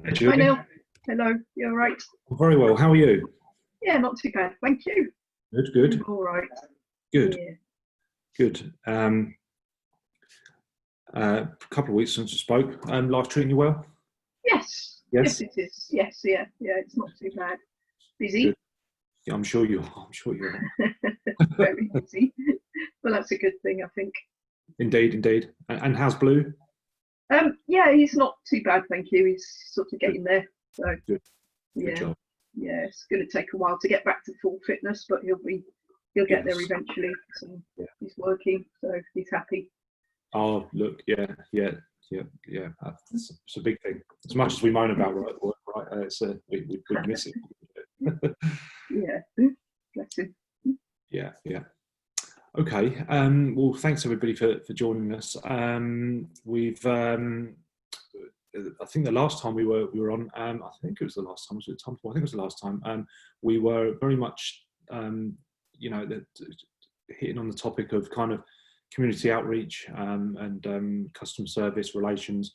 Hey, Hi Julie. Neil. Hello. You all right? Very well. How are you? Yeah, not too bad. Thank you. Good, I'm good, all right. good, Yeah. good. A couple of weeks since we spoke. Life treating you well? Yes. Yes, Yes. it is. Yes. Yeah. Yeah. It's not too bad. Good. Busy. Yeah, I'm sure you are. I'm sure you are. Very busy. Well, that's a good thing, I think. Indeed, indeed. And how's Blue? Yeah, he's not too bad, thank you. He's sort of Good, getting there. So good, good yeah, job. yeah. It's going to take a while to get back to full fitness, but he'll get there Yes. eventually. So Yeah. he's working, so he's happy. Oh, look. Yeah, yeah, yeah, yeah. It's a big thing. As much as we moan about work, right? We miss it. Yeah. Bless him. Yeah, yeah. Okay. Well, thanks everybody for joining us. I think the last time we were on, I think it was the last time. Was it time before? I think it was the last time. We were very much, hitting on the topic of kind of community outreach and customer service relations,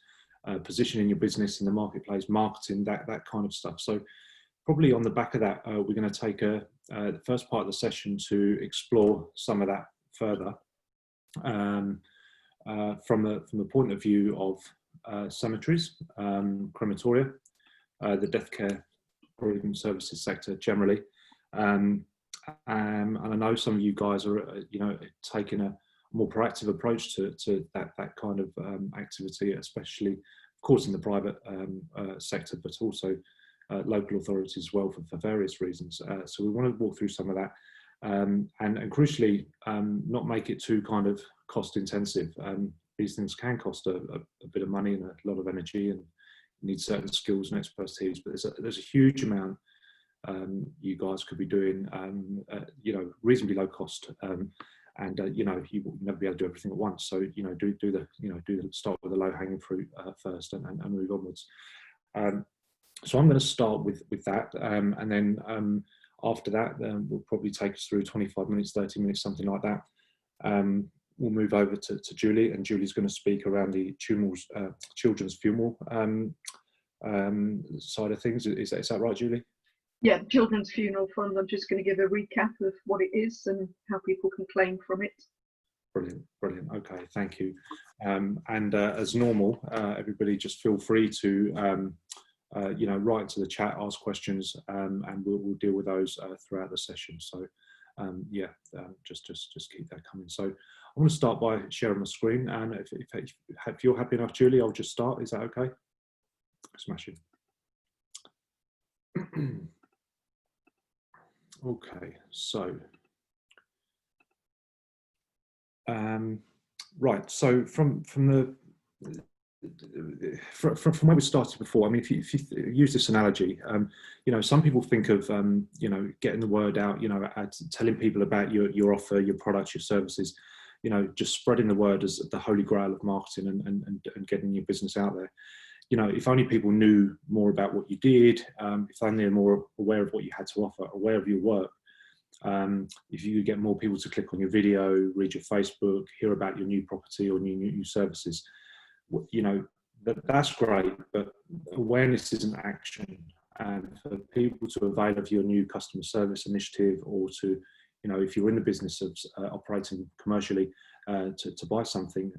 positioning your business in the marketplace, marketing, that kind of stuff. So probably on the back of that, we're going to take the first part of the session to explore some of that further from the point of view of cemeteries, crematoria, the death care bereavement services sector generally. And I know some of you guys are, taking a more proactive approach to that kind of activity, especially, of course, in the private sector, but also local authorities as well for various reasons. So we want to walk through some of that, and crucially, not make it too kind of cost intensive. These things can cost a bit of money and a lot of energy, and need certain skills and expertise. But there's a huge amount you guys could be doing, reasonably low cost, and you will never be able to do everything at once. So start with the low hanging fruit first, and move onwards. So I'm going to start with that, and then after that, we'll probably take us through 25 minutes, 30 minutes, something like that. We'll move over to Julie, and Julie's going to speak around the children's funeral side of things. Is that right, Julie? Yeah, the Children's Funeral Fund. I'm just going to give a recap of what it is and how people can claim from it. Brilliant, brilliant. Okay, thank you. And as normal, everybody just feel free to write into the chat, ask questions, and we'll deal with those throughout the session. So just keep that coming. So I want to start by sharing my screen, and if you're happy enough, Julie, I'll just start. Is that okay? Smashing. Okay, so right. So from where we started before, I mean, if you use this analogy, some people think of getting the word out, telling people about your offer, your products, your services, just spreading the word as the holy grail of marketing and getting your business out there. If only people knew more about what you did, if only they're more aware of what you had to offer, aware of your work. If you could get more people to click on your video, read your Facebook, hear about your new property or new services, that's great, but awareness isn't action. And for people to avail of your new customer service initiative, or to, if you're in the business of operating commercially, to buy something,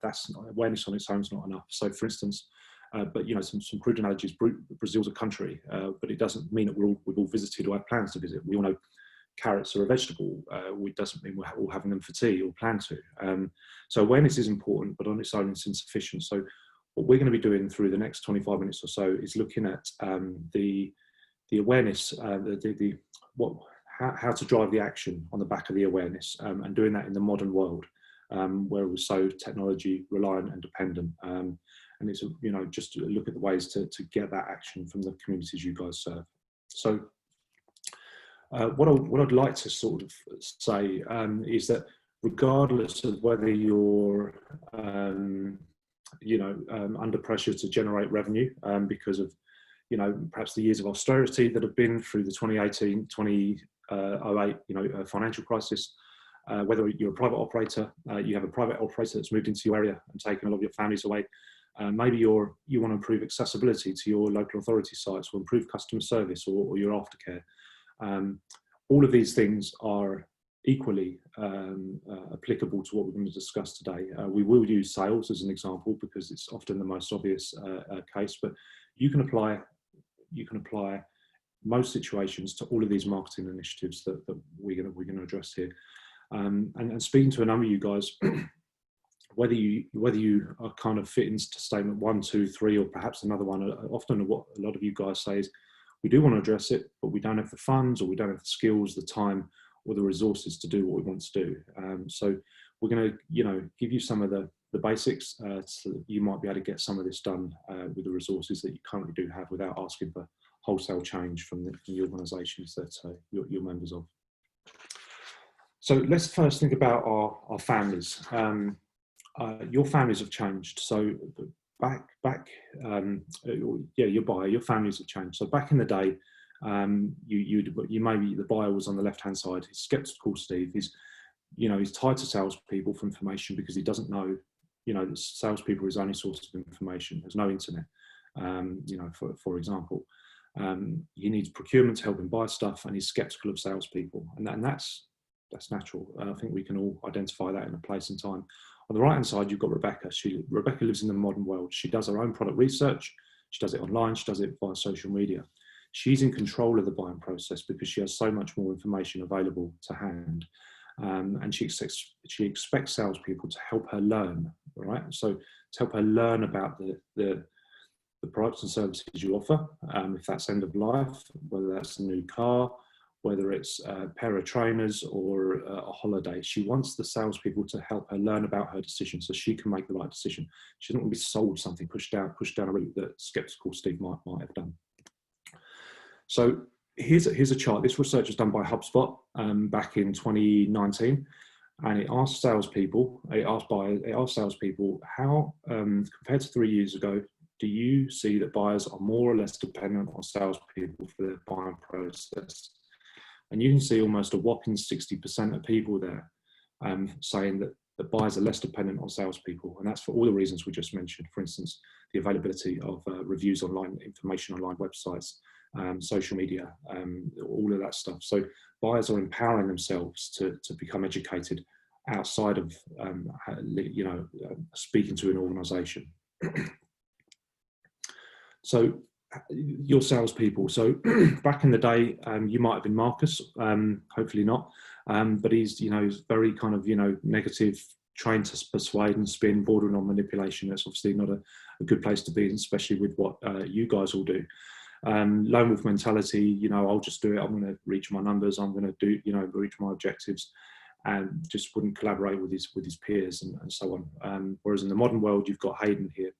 that's awareness on its own is not enough. So, for instance, but some crude analogies. Brazil's a country, but it doesn't mean that we've all visited or have plans to visit. We all know carrots are a vegetable. It doesn't mean we're all having them for tea or plan to. So awareness is important, but on its own it's insufficient. So what we're going to be doing through the next 25 minutes or so is looking at the awareness, how to drive the action on the back of the awareness, and doing that in the modern world, where we're so technology reliant and dependent. And it's just to look at the ways to get that action from the communities you guys serve. So what I'd like to sort of say is that regardless of whether you're under pressure to generate revenue because of perhaps the years of austerity that have been through the 2008 financial crisis, whether you're a private operator, you have a private operator that's moved into your area and taken a lot of your families away, Maybe you want to improve accessibility to your local authority sites, or improve customer service, or your aftercare. All of these things are equally applicable to what we're going to discuss today. We will use sales as an example because it's often the most obvious case, but you can apply most situations to all of these marketing initiatives that we're going to address here. And speaking to a number of you guys, whether you are kind of fit into statement 1, 2, 3, or perhaps another one, often what a lot of you guys say is, we do want to address it, but we don't have the funds, or we don't have the skills, the time, or the resources to do what we want to do. So we're going to, give you some of the basics, so that you might be able to get some of this done with the resources that you currently do have, without asking for wholesale change from the organisations that you're members of. So let's first think about our families. Your families have changed. So your families have changed. So back in the day, you maybe the buyer was on the left hand side. He's skeptical, Steve. He's tied to salespeople for information because he doesn't know. The salespeople are his only source of information. There's no internet. For example, he needs procurement to help him buy stuff, and he's skeptical of salespeople, and that's natural. I think we can all identify that in a place and time. On the right hand side, you've got Rebecca. Rebecca lives in the modern world. She does her own product research. She does it online. She does it via social media. She's in control of the buying process because she has so much more information available to hand. And she expects salespeople to help her learn, right? So to help her learn about the products and services you offer, if that's end of life, whether that's a new car, whether it's a pair of trainers or a holiday. She wants the salespeople to help her learn about her decision so she can make the right decision. She doesn't want to be sold something, pushed down a route that skeptical Steve might have done. So here's a chart. This research was done by HubSpot back in 2019, and it asked salespeople, how, compared to 3 years ago, do you see that buyers are more or less dependent on salespeople for their buying process? And you can see almost a whopping 60% of people there saying that buyers are less dependent on salespeople, and that's for all the reasons we just mentioned. For instance, the availability of reviews online, information online, websites, social media, all of that stuff. So buyers are empowering themselves to become educated outside of speaking to an organisation. So your salespeople. So back in the day, you might have been Marcus, hopefully not, but he's very kind of negative, trying to persuade and spin, bordering on manipulation. That's obviously not a good place to be, especially with what you guys all do. Lone wolf mentality. I'll just do it. I'm going to reach my numbers. I'm going to do reach my objectives, and just wouldn't collaborate with his peers and so on. Whereas in the modern world, you've got Hayden here.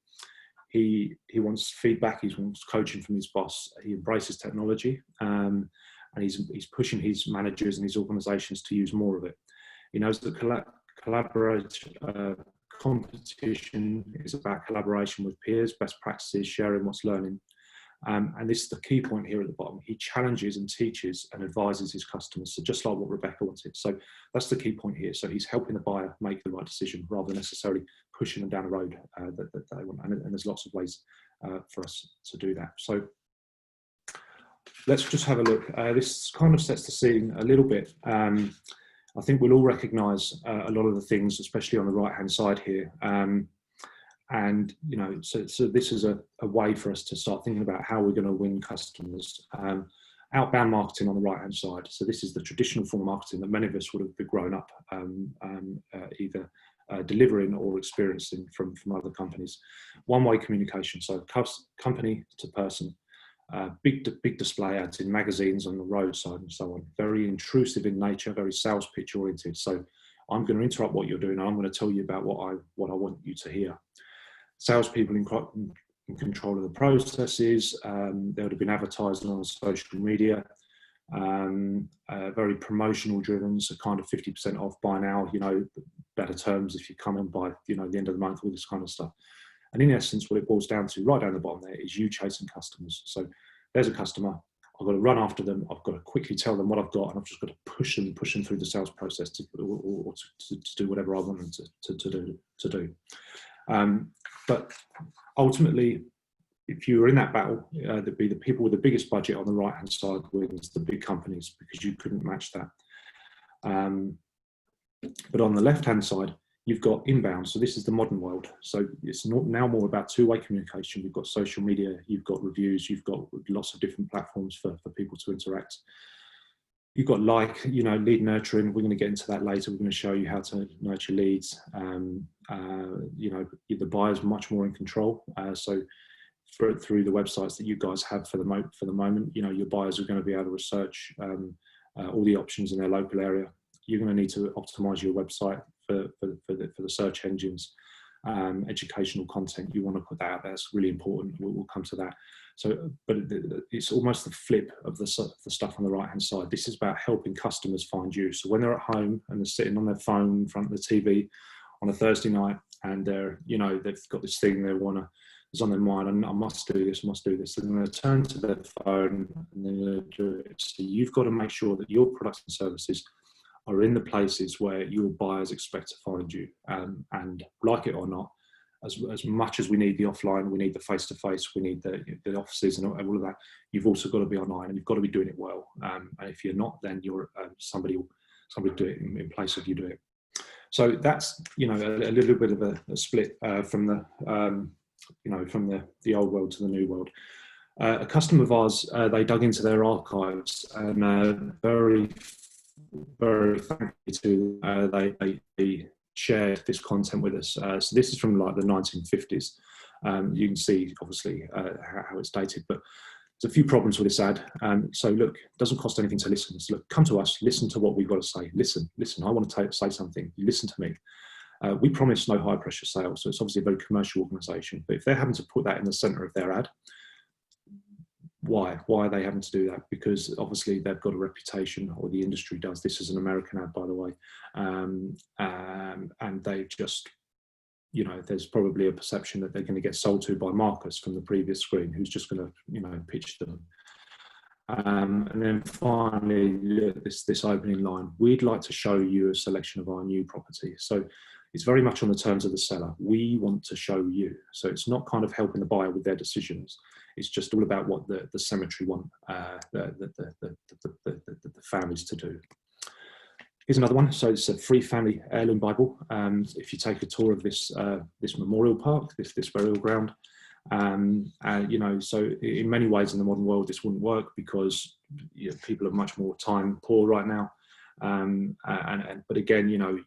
He wants feedback. He wants coaching from his boss. He embraces technology, and he's pushing his managers and his organisations to use more of it. He knows that competition is about collaboration with peers, best practices, sharing what's learning. And this is the key point here at the bottom. He challenges and teaches and advises his customers. So just like what Rebecca wanted. So that's the key point here. So he's helping the buyer make the right decision rather than necessarily pushing them down a road that they want. And there's lots of ways for us to do that. So let's just have a look. This kind of sets the scene a little bit. I think we'll all recognise a lot of the things, especially on the right-hand side here. And so this is a way for us to start thinking about how we're going to win customers. Outbound marketing on the right hand side. So this is the traditional form of marketing that many of us would have grown up either delivering or experiencing from other companies. One-way communication, so company to person. Big display ads in magazines, on the roadside and so on. Very intrusive in nature, very sales pitch oriented. So I'm going to interrupt what you're doing and I'm going to tell you about what I want you to hear. Salespeople in control of the processes. There would have been advertising on social media, very promotional driven, so kind of 50% off buy now, better terms if you come in by the end of the month, all this kind of stuff. And in essence, what it boils down to right down the bottom there is you chasing customers. So there's a customer, I've got to run after them, I've got to quickly tell them what I've got, and I've just got to push them through the sales process to do whatever I want them to do. But ultimately, if you were in that battle, there'd be the people with the biggest budget on the right-hand side wins, the big companies, because you couldn't match that. But on the left-hand side, you've got inbound. So this is the modern world. So it's not now more about two-way communication. You've got social media, you've got reviews, you've got lots of different platforms for people to interact. You've got lead nurturing. We're going to get into that later. We're going to show you how to nurture leads. The buyer's much more in control. So through the websites that you guys have for the moment, your buyers are going to be able to research all the options in their local area. You're going to need to optimize your website for the search engines. Educational content, you want to put that out there. It's really important. We'll come to that. So, but it's almost the flip of the stuff on the right hand side. This is about helping customers find you. So when they're at home and they're sitting on their phone in front of the TV on a Thursday night, and they've got this thing it's on their mind, and I must do this. They're going to turn to their phone and they're going to do it. So you've got to make sure that your products and services are in the places where your buyers expect to find you. And like it or not, as much as we need the offline, we need the face-to-face, we need the offices and all of that, you've also got to be online, and you've got to be doing it well. And if you're not, then you're somebody will do it in place of you do it. So that's a little bit of a split from the old world to the new world. A customer of ours, they dug into their archives, and very, very thankfully to they shared this content with us. So this is from like the 1950s. You can see obviously how it's dated, but there's a few problems with this ad. So look, it doesn't cost anything to listen. So look, come to us, listen to what we've got to say. Listen, I want to say something. You listen to me. We promise no high pressure sales. So it's obviously a very commercial organization, but if they're having to put that in the center of their ad, why are they having to do that? Because obviously they've got a reputation, or the industry does. This is an American ad, by the way. And they just, there's probably a perception that they're going to get sold to by Marcus from the previous screen, who's just going to, pitch them. And then finally, this opening line, we'd like to show you a selection of our new property. So it's very much on the terms of the seller. We want to show you. So it's not kind of helping the buyer with their decisions. It's just all about what the cemetery want the families to do. Here's another one. So it's a free family heirloom Bible. If you take a tour of this memorial park, this burial ground, so in many ways in the modern world this wouldn't work, because people are much more time poor right now. But again, you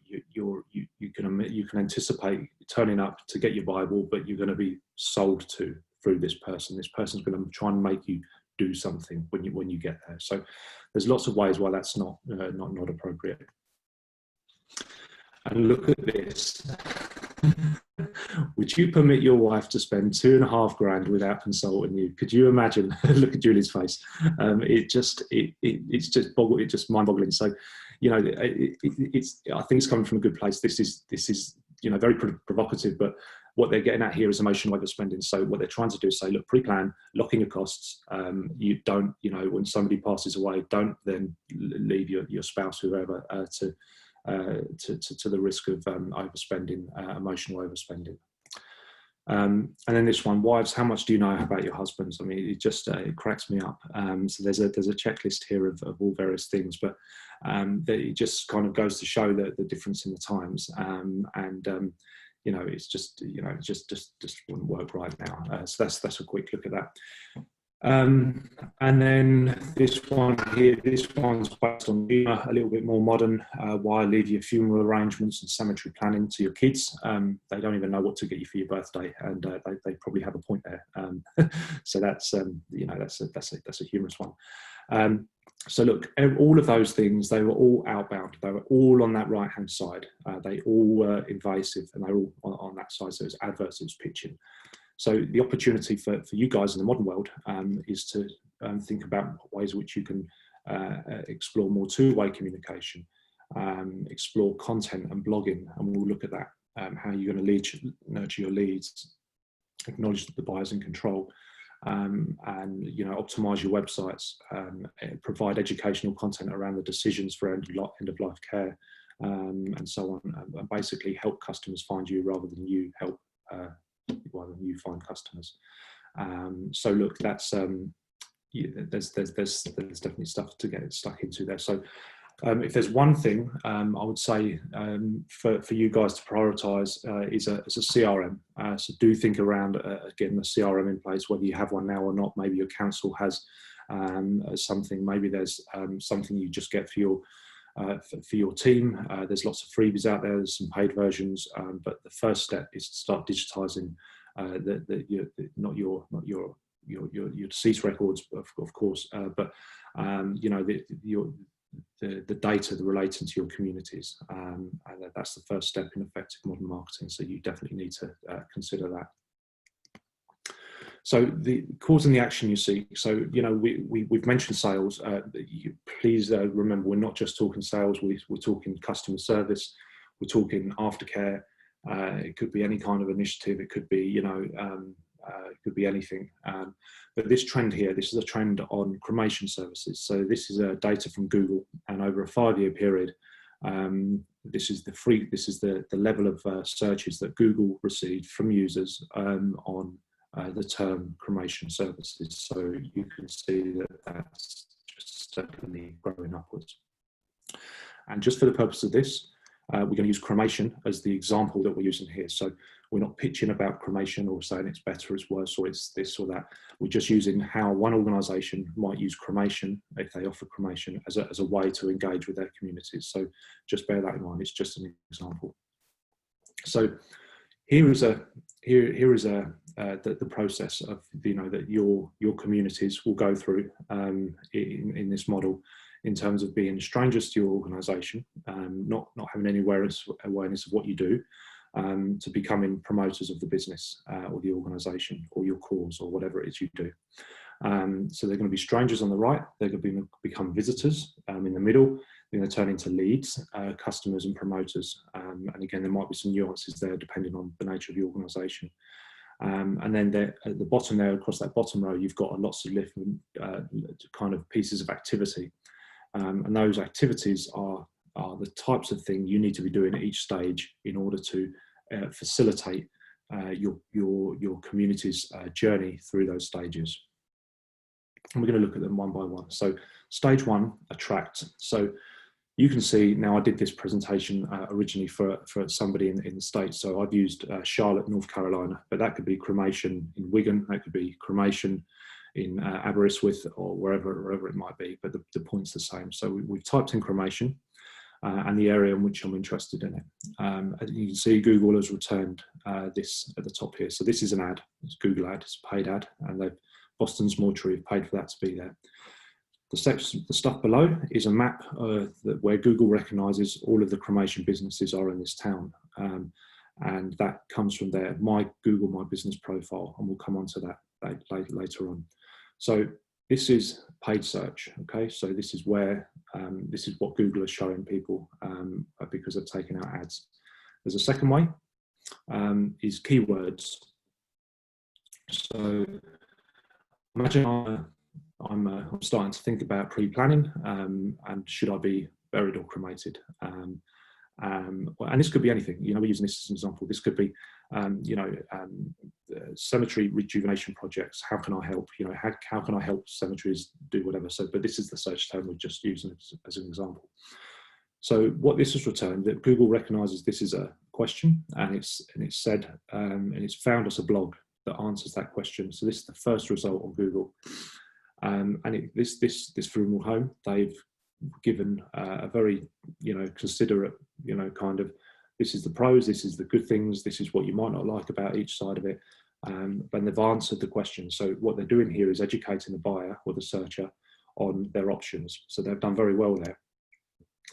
can anticipate turning up to get your Bible, but you're going to be sold to through this person. This person's going to try and make you do something when you get there. So there's lots of ways why that's not appropriate. And look at this. Would you permit your wife to spend $2.5 grand without consulting you? Could you imagine? Look at Julie's face. It's just mind-boggling. So, I think it's coming from a good place. This is very provocative, but what they're getting at here is emotional overspending. So what they're trying to do is say, look, pre-plan, lock in your costs. You don't, when somebody passes away, don't then leave your spouse, whoever, to the risk of overspending, emotional overspending. And then this one, wives, how much do you know about your husbands? I mean, it cracks me up. So there's a checklist here of all various things, but it just kind of goes to show the difference in the times. It's just wouldn't work right now. So that's a quick look at that. And then this one here, this one's based on a little bit more modern. Why leave your funeral arrangements and cemetery planning to your kids? They don't even know what to get you for your birthday, and they probably have a point there. So that's a humorous one. So look, all of those things, they were all outbound. They were all on that right-hand side. They all were invasive, and they were all on that side. So it was adverts, it was pitching. So the opportunity for you guys in the modern world is to think about ways in which you can explore more two-way communication, explore content and blogging, and we'll look at that, how you're going to nurture your leads, acknowledge that the buyer's in control, and optimize your websites, provide educational content around the decisions for end-of-life care, and so on, and basically help customers find you rather than you help you find customers. So look, that's yeah, there's definitely stuff to get stuck into there. So if there's one thing I would say for you guys to prioritise is a CRM. So do think around getting a CRM in place, whether you have one now or not. Maybe your council has something. Maybe there's something you just get for your team. There's lots of freebies out there. There's some paid versions, but the first step is to start digitising not your deceased records, of course, but you know, the data relating to your communities, and that's the first step in effective modern marketing. So you definitely need to consider that. So the cause and the action you seek. So, you know, we've mentioned sales. Please remember, we're not just talking sales. We're talking customer service. We're talking aftercare. It could be any kind of initiative. It could be, you know, it could be anything. But this trend here, this is a trend on cremation services. So this is data from Google, and over a 5-year period, this is the level of searches that Google received from users on the term cremation services. So you can see that that's just steadily growing upwards. And just for the purpose of this, we're going to use cremation as the example that we're using here. So we're not pitching about cremation or saying it's better, it's worse, or it's this or that. We're just using how one organisation might use cremation, if they offer cremation, as a way to engage with their communities. So just bear that in mind. It's just an example. So here is the process of, you know, that your communities will go through in this model, in terms of being strangers to your organisation, not having any awareness of what you do, to becoming promoters of the business or the organisation or your cause or whatever it is you do. So they're going to be strangers on the right. They're going to become visitors in the middle. They're going to turn into leads, customers and promoters. And again, there might be some nuances there depending on the nature of the organisation. And then at the bottom there, across that bottom row, you've got lots of different kind of pieces of activity. And those activities are the types of thing you need to be doing at each stage in order to facilitate your community's journey through those stages. And we're going to look at them one by one. So stage 1, attract. So you can see now, I did this presentation originally for somebody in the States. So I've used Charlotte, North Carolina, but that could be cremation in Wigan. That could be cremation in Aberystwyth, or wherever it might be, but the point's the same. So we've typed in cremation and the area in which I'm interested in it. As you can see, Google has returned this at the top here. So this is an ad. It's a Google ad. It's a paid ad, and Boston's Mortuary have paid for that to be there. The stuff below is a map where Google recognises all of the cremation businesses are in this town, and that comes from their My Business profile, and we'll come on to that later on. So this is paid search. Okay, so this is where this is what Google is showing people because they're taking out ads. There's a second way, is keywords. So imagine I'm starting to think about pre-planning, and should I be buried or cremated? And this could be anything. You know, we're using this as an example. This could be, cemetery rejuvenation projects. How can I help? You know, how can I help cemeteries do whatever? So, but this is the search term we're just using as an example. So what this has returned, that Google recognises this is a question, and it's said, and it's found us a blog that answers that question. So this is the first result on Google. And this funeral home, they've given a very, considerate, kind of, this is the pros, this is the good things, this is what you might not like about each side of it. But they've answered the question. So what they're doing here is educating the buyer or the searcher on their options. So they've done very well there.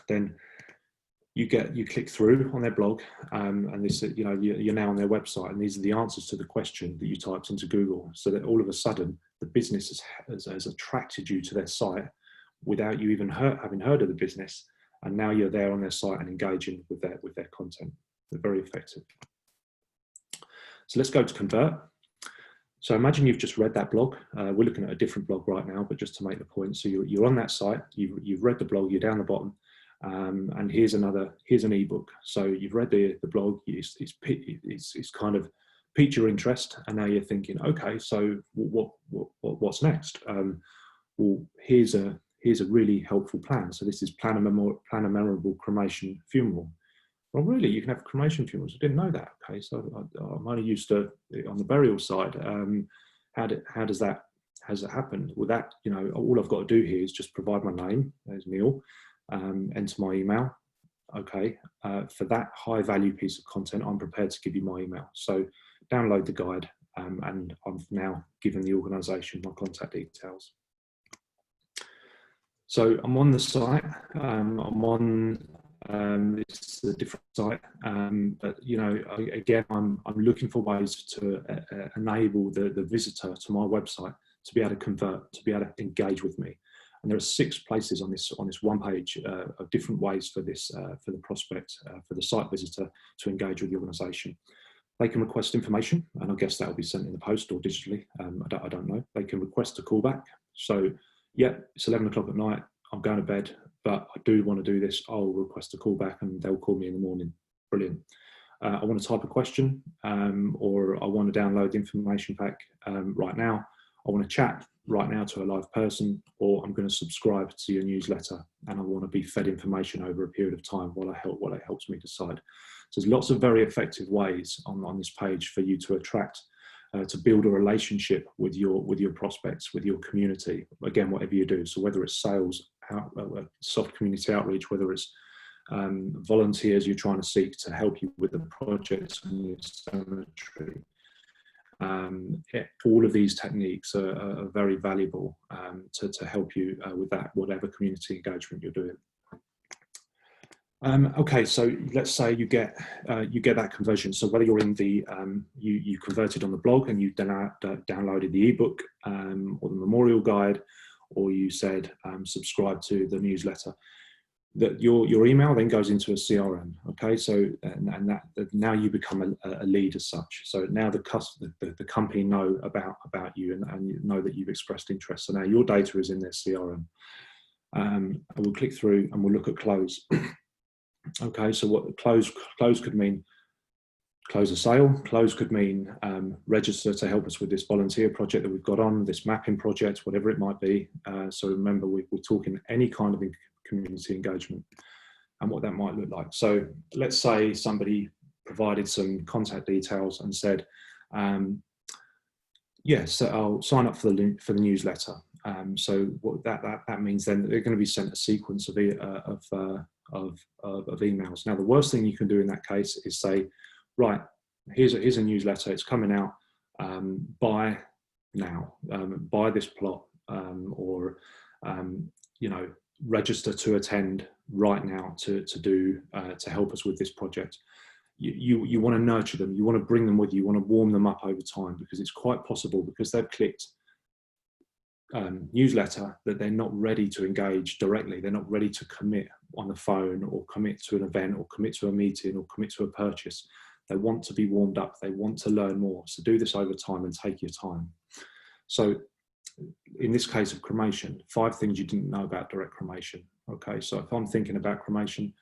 Then you click through on their blog, and this, you're now on their website, and these are the answers to the question that you typed into Google. So that all of a sudden, the business has attracted you to their site without you even having heard of the business, and now you're there on their site and engaging with their content. They're very effective. So let's go to convert. So imagine you've just read that blog. We're looking at a different blog right now, but just to make the point. So you're on that site. You've read the blog. You're down the bottom. And here's an ebook. So you've read the blog. It's kind of piqued your interest, and now you're thinking, okay, so what's next? Well, here's a really helpful plan. So this is plan a memorable cremation funeral. Well, really, you can have cremation funerals. I didn't know that. Okay, so I'm only used to on the burial side. How does that happen? Well, that, you know, all I've got to do here is just provide my name. There's Neil. Enter my email. Okay, for that high value piece of content, I'm prepared to give you my email. So download the guide, and I've now given the organisation my contact details. So I'm on the site. I'm on it's a different site, but you know, again, I'm looking for ways to enable the visitor to my website to be able to convert, to be able to engage with me. And there are 6 places on this one page of different ways for this for the prospect, for the site visitor to engage with the organisation. They can request information, and I guess that will be sent in the post or digitally. I don't know. They can request a callback. So, yeah, it's 11 o'clock at night. I'm going to bed, but I do want to do this. I'll request a callback, and they'll call me in the morning. Brilliant. I want to type a question, or I want to download the information pack right now. I want to chat right now to a live person, or I'm going to subscribe to your newsletter, and I want to be fed information over a period of time while it helps me decide. So there's lots of very effective ways on this page for you to attract, to build a relationship with your prospects, with your community. Again, whatever you do. So whether it's sales, soft community outreach, whether it's volunteers you're trying to seek to help you with the projects in your cemetery. All of these techniques are very valuable to help you with that, whatever community engagement you're doing. Okay, so let's say you get that conversion. So whether you're in the you converted on the blog and you downloaded the ebook or the memorial guide, or you said subscribe to the newsletter, that your email then goes into a CRM. Okay, so and that now you become a lead as such. So now the company know about you and you know that you've expressed interest. So now your data is in their CRM. And we'll click through and we'll look at close. Okay, so what close could mean: close a sale. Close could mean register to help us with this volunteer project that we've got on, this mapping project, whatever it might be. So remember, we're talking any kind of community engagement and what that might look like. So let's say somebody provided some contact details and said, yes, so I'll sign up for the newsletter. So what that means then that they're going to be sent a sequence of emails. Now, the worst thing you can do in that case is say, right, here's a newsletter, it's coming out, buy now, buy this plot, or you know, register to attend right now to help us with this project. You want to nurture them, you want to bring them with you, you want to warm them up over time, because it's quite possible, because they've clicked newsletter, that they're not ready to engage directly. They're not ready to commit on the phone, or commit to an event, or commit to a meeting, or commit to a purchase. They want to be warmed up. They want to learn more. So do this over time and take your time. So in this case of cremation, 5 things you didn't know about direct cremation. Okay, so if I'm thinking about cremation,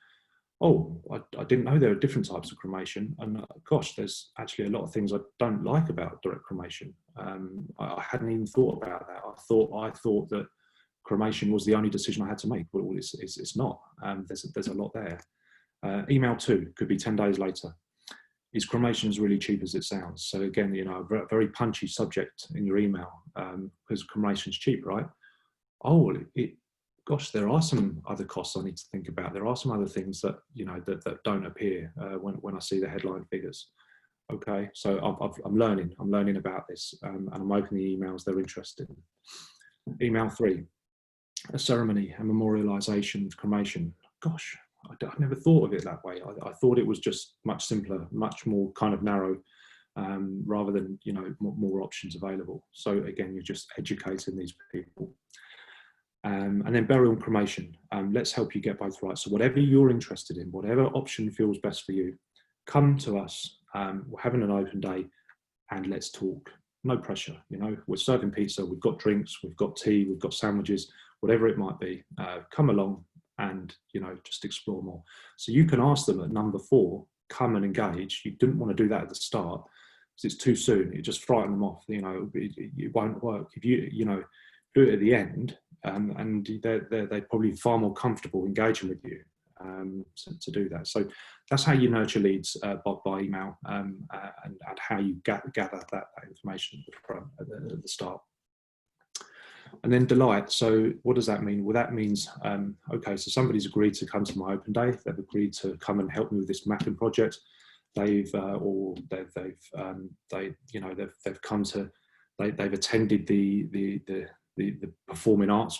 oh, I didn't know there are different types of cremation, and gosh, there's actually a lot of things I don't like about direct cremation. I hadn't even thought about that. I thought that cremation was the only decision I had to make. Well, it's not. There's a lot there. Email 2 could be 10 days later. Is cremation as really cheap as it sounds? So again, you know, a very punchy subject in your email, because cremation's cheap, right? Oh, gosh, there are some other costs I need to think about. There are some other things that, you know, that don't appear when I see the headline figures. Okay, so I'm learning about this, and I'm opening the emails they're interested in. Email 3, a ceremony, a memorialisation of cremation. Gosh, I never thought of it that way. I thought it was just much simpler, much more kind of narrow, rather than, you know, more options available. So again, you're just educating these people. And then burial and cremation. Let's help you get both right. So whatever you're interested in, whatever option feels best for you, come to us. We're having an open day, and let's talk. No pressure. You know, we're serving pizza, we've got drinks, we've got tea, we've got sandwiches, whatever it might be. Come along and, you know, just explore more. So you can ask them at number 4, come and engage. You didn't want to do that at the start. it's too soon. It just frighten them off. It won't work if you do it at the end, and they're probably far more comfortable engaging with you to do that. So that's how you nurture leads by email, and how you gather that information at the start. And then delight. So what does that mean? Well, that means, okay, so somebody's agreed to come to my open day. They've agreed to come and help me with this mapping project. They've attended the performing arts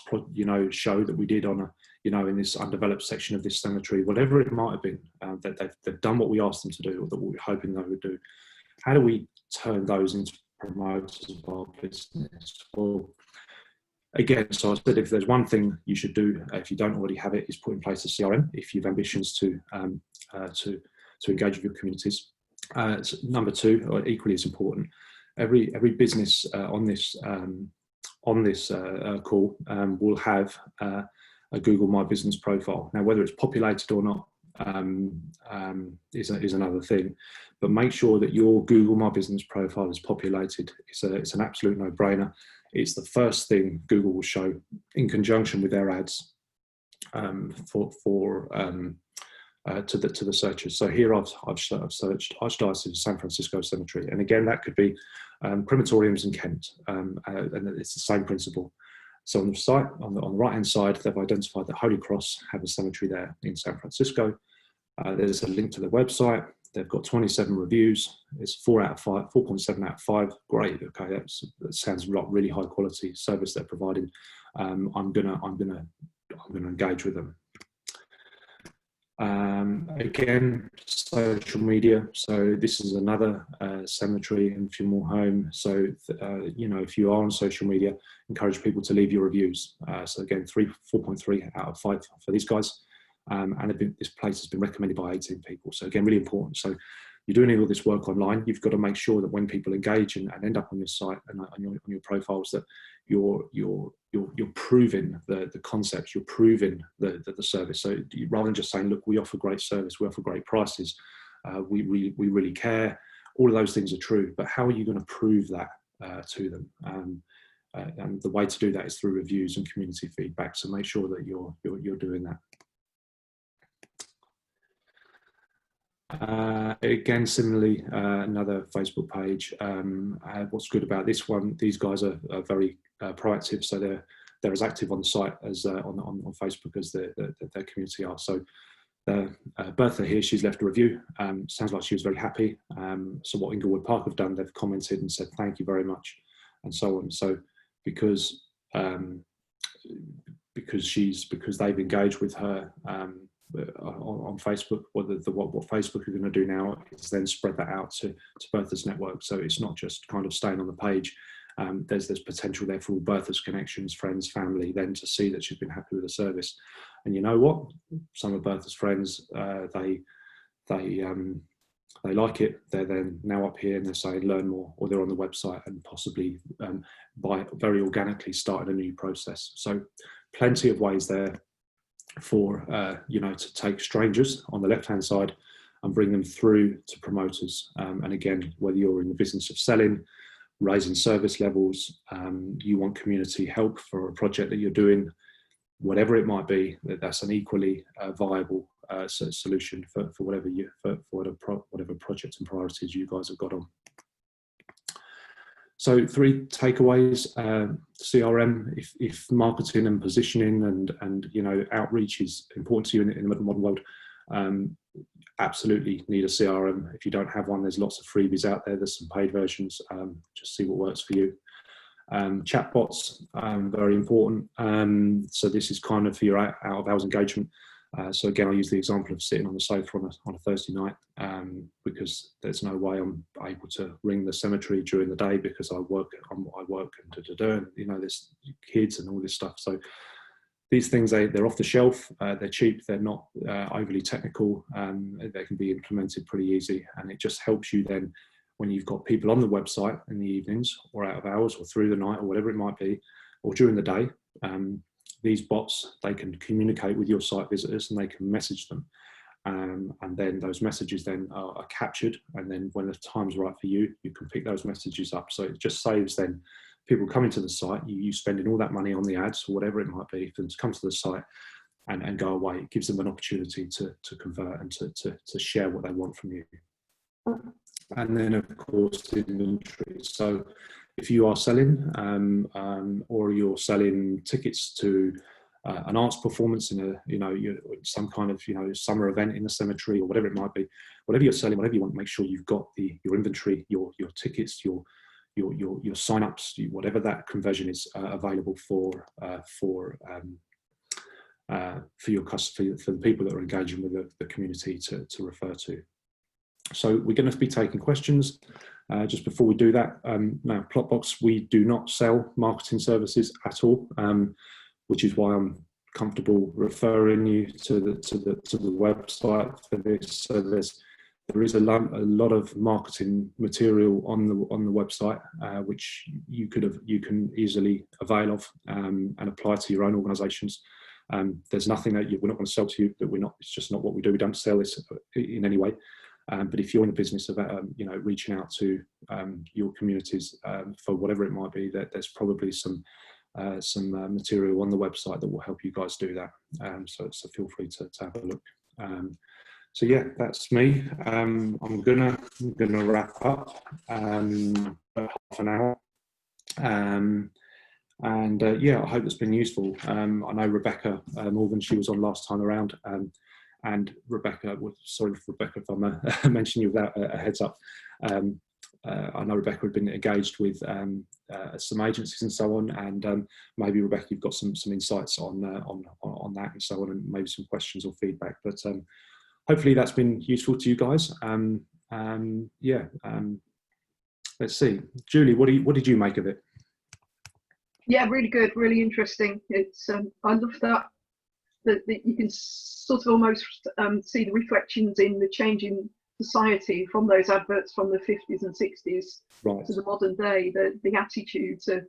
show that we did on in this undeveloped section of this cemetery, whatever it might have been, that they've done what we asked them to do, or that we were hoping they would do. How do we turn those into promoters of our business? Well, again, so I said, if there's one thing you should do, if you don't already have it, is put in place a CRM if you've ambitions to engage with your communities. So number two, or equally as important, every business on this call will have a Google My Business profile. Now, whether it's populated or not is another thing, but make sure that your Google My Business profile is populated. It's an absolute no-brainer. It's the first thing Google will show in conjunction with their ads to the searchers. So here I've searched Archdiocese of San Francisco Cemetery, and again that could be crematoriums in Kent, and it's the same principle. So on the site, on the right hand side, they've identified that Holy Cross have a cemetery there in San Francisco. There's a link to their website. They've got 27 reviews. It's 4 out of 5, 4.7 out of 5. Great. Okay, that sounds like really high quality service they're providing. I'm gonna engage with them. Again, social media. So this is another cemetery and funeral home. So if you are on social media, encourage people to leave your reviews. So again, 4.3 out of 5 for these guys. And this place has been recommended by 18 people. So again, really important. So you're doing all this work online. You've got to make sure that when people engage and end up on your site and on your profiles, that you're proving the concepts. You're proving the service. So rather than just saying, look, we offer great service, we offer great prices, we really care. All of those things are true, but how are you going to prove that to them? And the way to do that is through reviews and community feedback. So make sure that you're doing that. Again, similarly, another Facebook page. What's good about this one? These guys are very proactive, so they're as active on the site as on Facebook as their community are. So Bertha here, she's left a review. Sounds like she was very happy. So what Inglewood Park have done, they've commented and said thank you very much, and so on. So because they've engaged with her on Facebook, what Facebook are going to do now is then spread that out to Bertha's network. So it's not just kind of staying on the page. There's potential there for all Bertha's connections, friends, family, then to see that she's been happy with the service. And you know what? Some of Bertha's friends, they like it. They're then now up here and they're saying learn more, or they're on the website and possibly by very organically starting a new process. So plenty of ways there for to take strangers on the left hand side and bring them through to promoters. And again, whether you're in the business of selling, raising service levels, you want community help for a project that you're doing, whatever it might be, that's an equally viable solution for whatever projects and priorities you guys have got on. So 3 takeaways: CRM. If marketing and positioning and outreach is important to you in the modern world, absolutely need a CRM. If you don't have one, there's lots of freebies out there. There's some paid versions. Just see what works for you. Chatbots, very important. So this is kind of for your out of hours engagement. So again, I'll use the example of sitting on the sofa on a Thursday night, because there's no way I'm able to ring the cemetery during the day because I work and there's kids and all this stuff. So these things, they're off the shelf, they're cheap, they're not overly technical, they can be implemented pretty easy, and it just helps you then when you've got people on the website in the evenings or out of hours or through the night or whatever it might be, or during the day. These bots, they can communicate with your site visitors and they can message them. And then those messages then are captured, and then when the time's right for you, you can pick those messages up. So it just saves then people coming to the site, you spending all that money on the ads or whatever it might be for them to come to the site and go away. It gives them an opportunity to convert and to share what they want from you. And then of course inventory. So if you are selling or you're selling tickets to an arts performance in some kind of summer event in a cemetery or whatever it might be, whatever you're selling, whatever you want, make sure you've got your inventory, your tickets, your sign-ups, whatever that conversion is available for your customer, for the people that are engaging with the community to refer to. So we're going to be taking questions. Just before we do that, now Plotbox, we do not sell marketing services at all, which is why I'm comfortable referring you to the website for this. So there is a lot of marketing material on the website, which you can easily avail of and apply to your own organisations. There's nothing that we're not going to sell to you that we're not. It's just not what we do. We don't sell this in any way. But if you're in the business of reaching out to your communities for whatever it might be, that there's probably some material on the website that will help you guys do that. So feel free to have a look. So yeah, that's me. I'm gonna wrap up half an hour. Yeah, I hope it's been useful. I know Rebecca Morgan, she was on last time around, and Rebecca, sorry for Rebecca if I'm mentioning you without a heads up. I know Rebecca had been engaged with some agencies and so on, and maybe Rebecca, you've got some insights on that and so on, and maybe some questions or feedback. But hopefully that's been useful to you guys. Yeah, let's see, Julie, what did you make of it? Yeah, really good, really interesting. It's I love that you can sort of almost see the reflections in the changing society from those adverts from the 50s and 60s right to the modern day. The attitude to,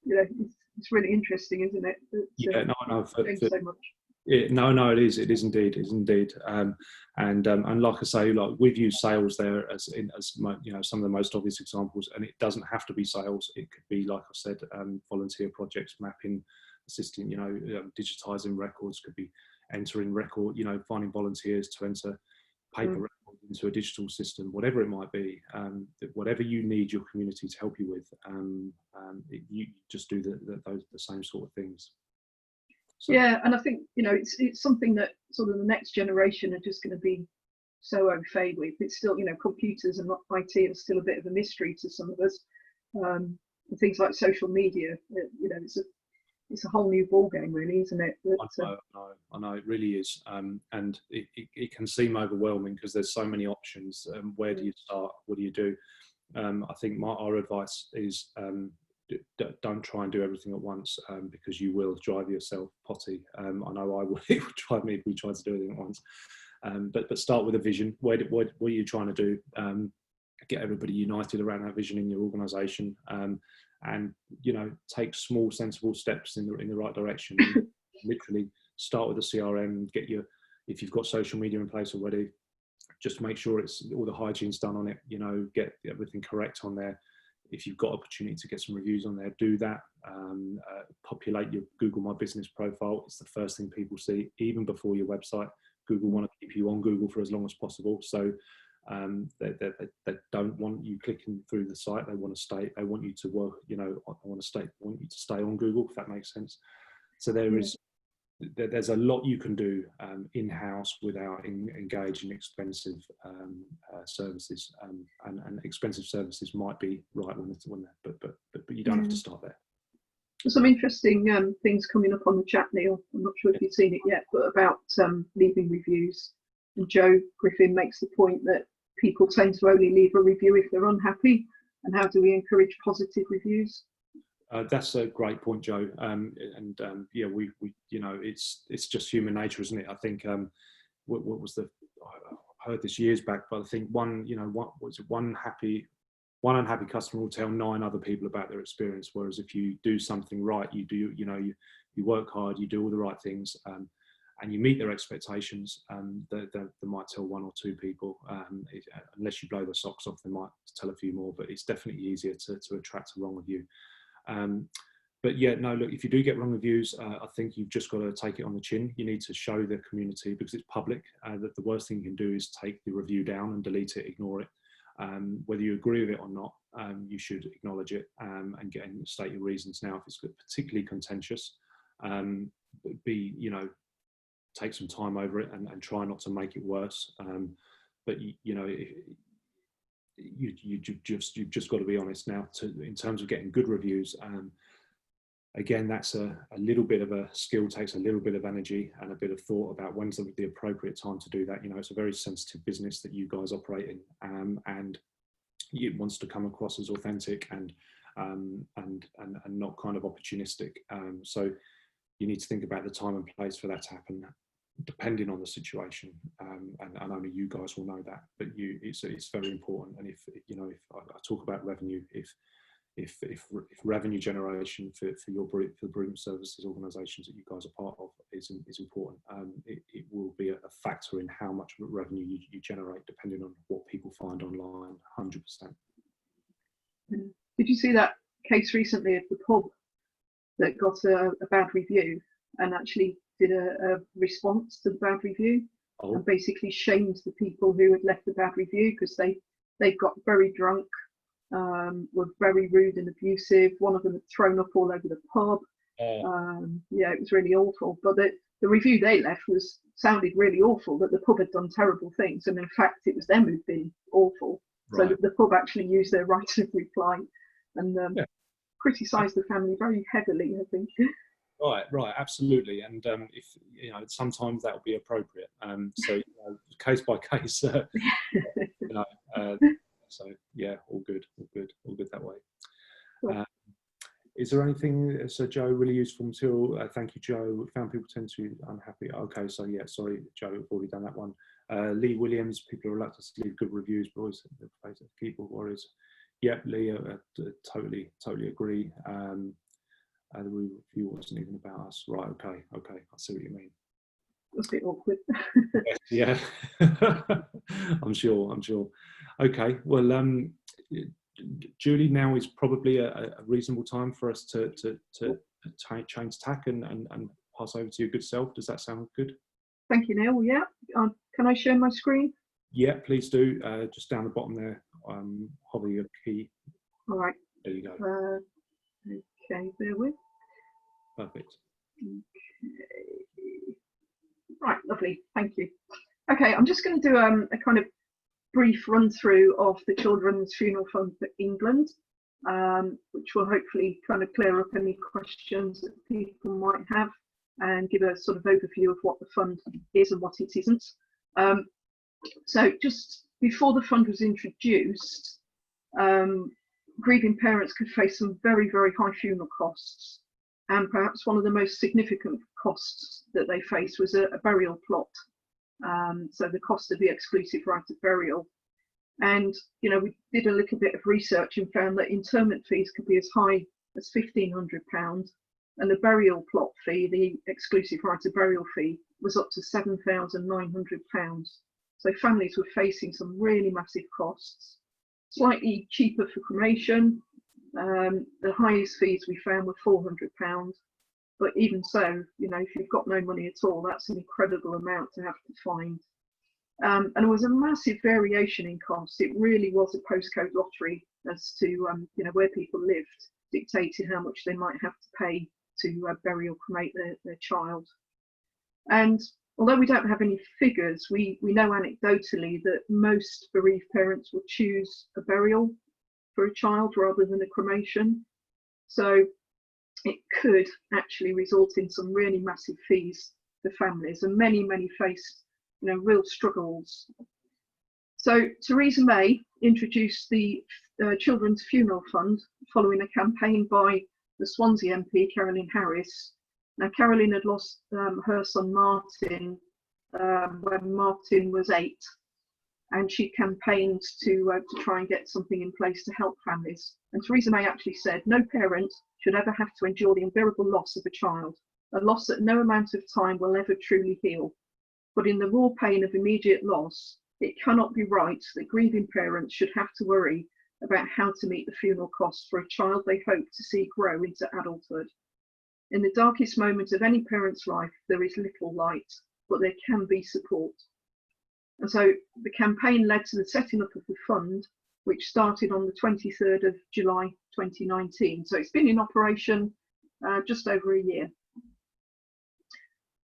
it's really interesting, isn't it? Yeah, no, so much. No, it is indeed, and like I say, like we've used sales there as some of the most obvious examples, and it doesn't have to be sales. It could be, like I said, volunteer projects, mapping, assisting, digitizing records, could be entering record, finding volunteers to enter paper records into a digital system, whatever it might be. Whatever you need your community to help you with, you just do the same sort of things. So. Yeah, and I think it's something that sort of the next generation are just going to be so au fait with. It's still, computers and IT are still a bit of a mystery to some of us. And things like social media, it's a whole new ball game, really, isn't it? I know, it really is, and it can seem overwhelming because there's so many options. Where do you start? What do you do? I think our advice is. Don't try and do everything at once, because you will drive yourself potty. I know I would. It would drive me if we tried to do everything at once. But start with a vision. What are you trying to do? Get everybody united around that vision in your organisation, and take small, sensible steps in the right direction. Literally start with the CRM. If you've got social media in place already, just make sure it's all the hygiene's done on it. Get everything correct on there. If you've got opportunity to get some reviews on there, do that. Populate your Google My Business profile. It's the first thing people see, even before your website. Google want to keep you on Google for as long as possible. So they don't want you clicking through the site. They want to stay. They want you to work. Want you to stay on Google, if that makes sense. So there's a lot you can do in-house without engaging expensive services, and expensive services might be right but you don't have to start there. There's some interesting things coming up on the chat, Neil. I'm not sure if you've seen it yet, but about leaving reviews. And Joe Griffin makes the point that people tend to only leave a review if they're unhappy. And how do we encourage positive reviews? That's a great point, Joe. Yeah, we it's just human nature, isn't it? I think what was I heard this years back, but I think one unhappy customer will tell 9 other people about their experience. Whereas if you do something right, you work hard, you do all the right things, and you meet their expectations, they might tell one or two people. Unless you blow the socks off, they might tell a few more, but it's definitely easier to attract a wrong review. But yeah, no, look, if you do get wrong reviews, I think you've just got to take it on the chin. You need to show the community, because it's public, that the worst thing you can do is take the review down and delete it, ignore it. Whether you agree with it or not, you should acknowledge it and state your reasons. Now, if it's particularly contentious, take some time over it and try not to make it worse. But you've just got to be honest now. In terms of getting good reviews, again, that's a little bit of a skill, takes a little bit of energy and a bit of thought about when's the appropriate time to do that. It's a very sensitive business that you guys operate in, and it wants to come across as authentic and not kind of opportunistic. So you need to think about the time and place for that to happen, depending on the situation, and only you guys will know that. But it's very important. And if I talk about revenue, if revenue generation for the bereavement services organisations that you guys are part of is important, it will be a factor in how much revenue you generate, depending on what people find online. 100%. Did you see that case recently of the pub that got a bad review and actually did a response to the bad review, and basically shamed the people who had left the bad review because they got very drunk, were very rude and abusive. One of them had thrown up all over the pub. Yeah, it was really awful. But the review they left sounded really awful, that the pub had done terrible things, and in fact it was them who'd been awful. Right. So the pub actually used their right of reply and criticised the family very heavily, I think. Right, absolutely, and if sometimes that will be appropriate. So case by case, so yeah, all good that way. Cool. Is there anything, so Joe, really useful material? Thank you, Joe. Found people tend to be unhappy. Okay, so yeah, sorry, Joe, we've already done that one. Lee Williams, people are reluctant to leave good reviews, but always the place of keyboard warriors. Yeah, Lee, totally agree. The review wasn't even about us. Right, okay, I see what you mean. It was a bit awkward. Yeah, I'm sure. Okay, well, Julie, now is probably a reasonable time for us to change tack and pass over to your good self. Does that sound good? Thank you, Neil. Yeah, can I share my screen? Yeah, please do. Just down the bottom there, hover your key. All right. There you go. Okay, bear with. Perfect. Okay. Right, lovely. Thank you. Okay, I'm just going to do a kind of brief run through of the Children's Funeral Fund for England, which will hopefully kind of clear up any questions that people might have and give a sort of overview of what the fund is and what it isn't. So just before the fund was introduced, grieving parents could face some very, very high funeral costs. And perhaps one of the most significant costs that they faced was a burial plot. So the cost of the exclusive right of burial. And, we did a little bit of research and found that interment fees could be as high as £1,500. And the burial plot fee, the exclusive right of burial fee, was up to £7,900. So families were facing some really massive costs. Slightly cheaper for cremation. The highest fees we found were £400. But even so, if you've got no money at all, that's an incredible amount to have to find. And there was a massive variation in costs. It really was a postcode lottery as to where people lived, dictated how much they might have to pay to bury or cremate their child. And although we don't have any figures, we know anecdotally that most bereaved parents will choose a burial for a child rather than a cremation. So it could actually result in some really massive fees for families, and many faced real struggles. So Theresa May introduced the Children's Funeral Fund following a campaign by the Swansea MP Caroline Harris. Now Caroline had lost her son Martin when Martin was 8, and she campaigned to try and get something in place to help families. And Theresa May actually said, no parent should ever have to endure the unbearable loss of a child. a loss that no amount of time will ever truly heal. But in the raw pain of immediate loss, it cannot be right that grieving parents should have to worry about how to meet the funeral costs for a child they hope to see grow into adulthood. In the darkest moment of any parent's life, there is little light, but there can be support. And so the campaign led to the setting up of the fund, which started on the 23rd of July 2019. So it's been in operation just over a year.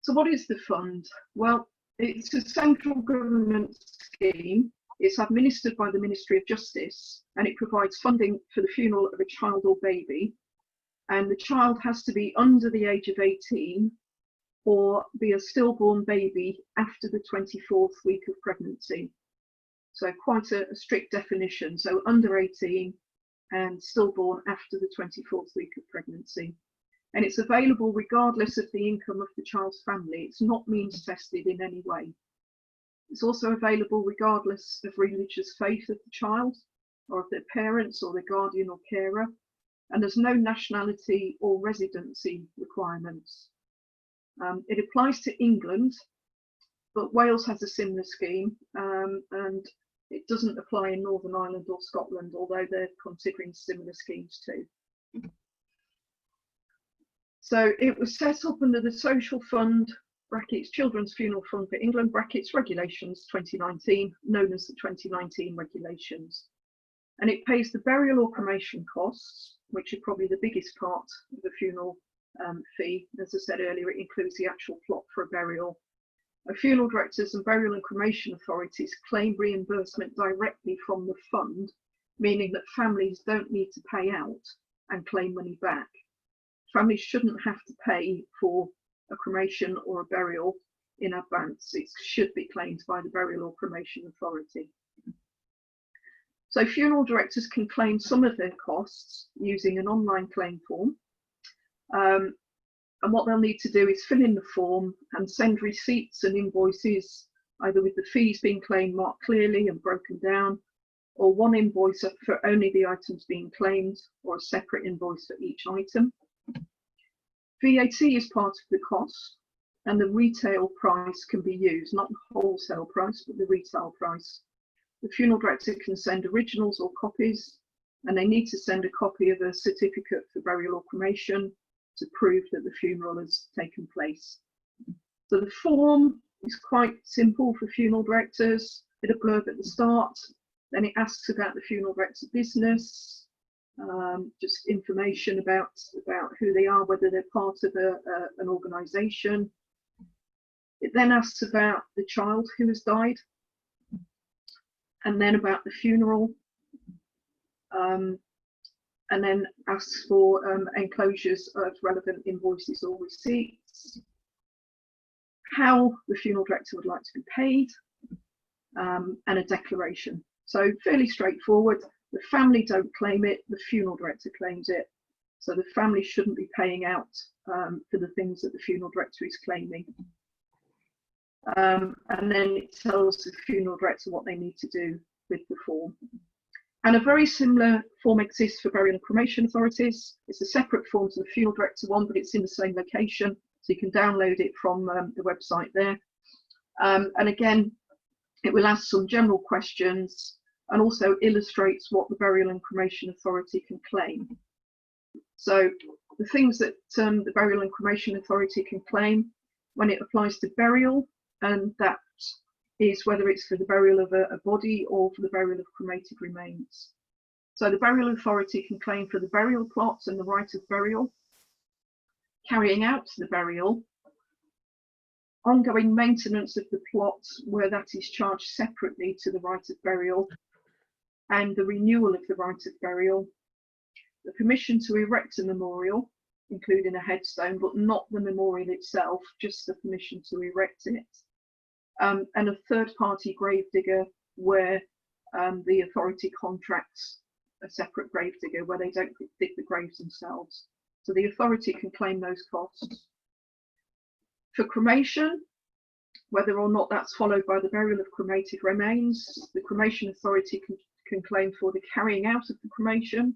So what is the fund? Well, it's a central government scheme. It's administered by the Ministry of Justice, and it provides funding for the funeral of a child or baby. And the child has to be under the age of 18 or be a stillborn baby after the 24th week of pregnancy. So quite a strict definition. So under 18 and stillborn after the 24th week of pregnancy. And it's available regardless of the income of the child's family. It's not means tested in any way. It's also available regardless of religious faith of the child or of their parents or their guardian or carer. And there's no nationality or residency requirements. It applies to England, but Wales has a similar scheme, and it doesn't apply in Northern Ireland or Scotland, although they're considering similar schemes too. So it was set up under the Social Fund, brackets, Children's Funeral Fund for England, brackets, Regulations 2019, known as the 2019 Regulations. And it pays the burial or cremation costs, which are probably the biggest part of the funeral fee. As I said earlier, it includes the actual plot for a burial. Funeral directors and burial and cremation authorities claim reimbursement directly from the fund, meaning that families don't need to pay out and claim money back. Families shouldn't have to pay for a cremation or a burial in advance. It should be claimed by the burial or cremation authority. So funeral directors can claim some of their costs using an online claim form. And what they'll need to do is fill in the form and send receipts and invoices, either with the fees being claimed marked clearly and broken down, or one invoice for only the items being claimed, or a separate invoice for each item. VAT is part of the cost, and the retail price can be used, not the wholesale price, but the retail price. The funeral director can send originals or copies, and they need to send a copy of a certificate for burial or cremation to prove that the funeral has taken place. So the form is quite simple for funeral directors. Bit of blurb at the start, then it asks about the funeral director business, just information about who they are, whether they're part of an organisation. It then asks about the child who has died, and then about the funeral, and then asks for enclosures of relevant invoices or receipts, how the funeral director would like to be paid, and a declaration. So fairly straightforward. The family don't claim it, the funeral director claims it. So the family shouldn't be paying out for the things that the funeral director is claiming. And then it tells the funeral director what they need to do with the form. And a very similar form exists for burial and cremation authorities. It's a separate form to the funeral director one, but it's in the same location. So you can download it from the website there. And again, it will ask some general questions and also illustrates what the burial and cremation authority can claim. So the things that the burial and cremation authority can claim when it applies to burial, and that is whether it's for the burial of a body or for the burial of cremated remains. So the burial authority can claim for the burial plots and the right of burial, carrying out the burial, ongoing maintenance of the plot where that is charged separately to the right of burial, and the renewal of the right of burial, the permission to erect a memorial, including a headstone, but not the memorial itself, just the permission to erect it, and a third-party gravedigger where the authority contracts a separate gravedigger where they don't dig the graves themselves. So the authority can claim those costs. For cremation, whether or not that's followed by the burial of cremated remains, the cremation authority can claim for the carrying out of the cremation,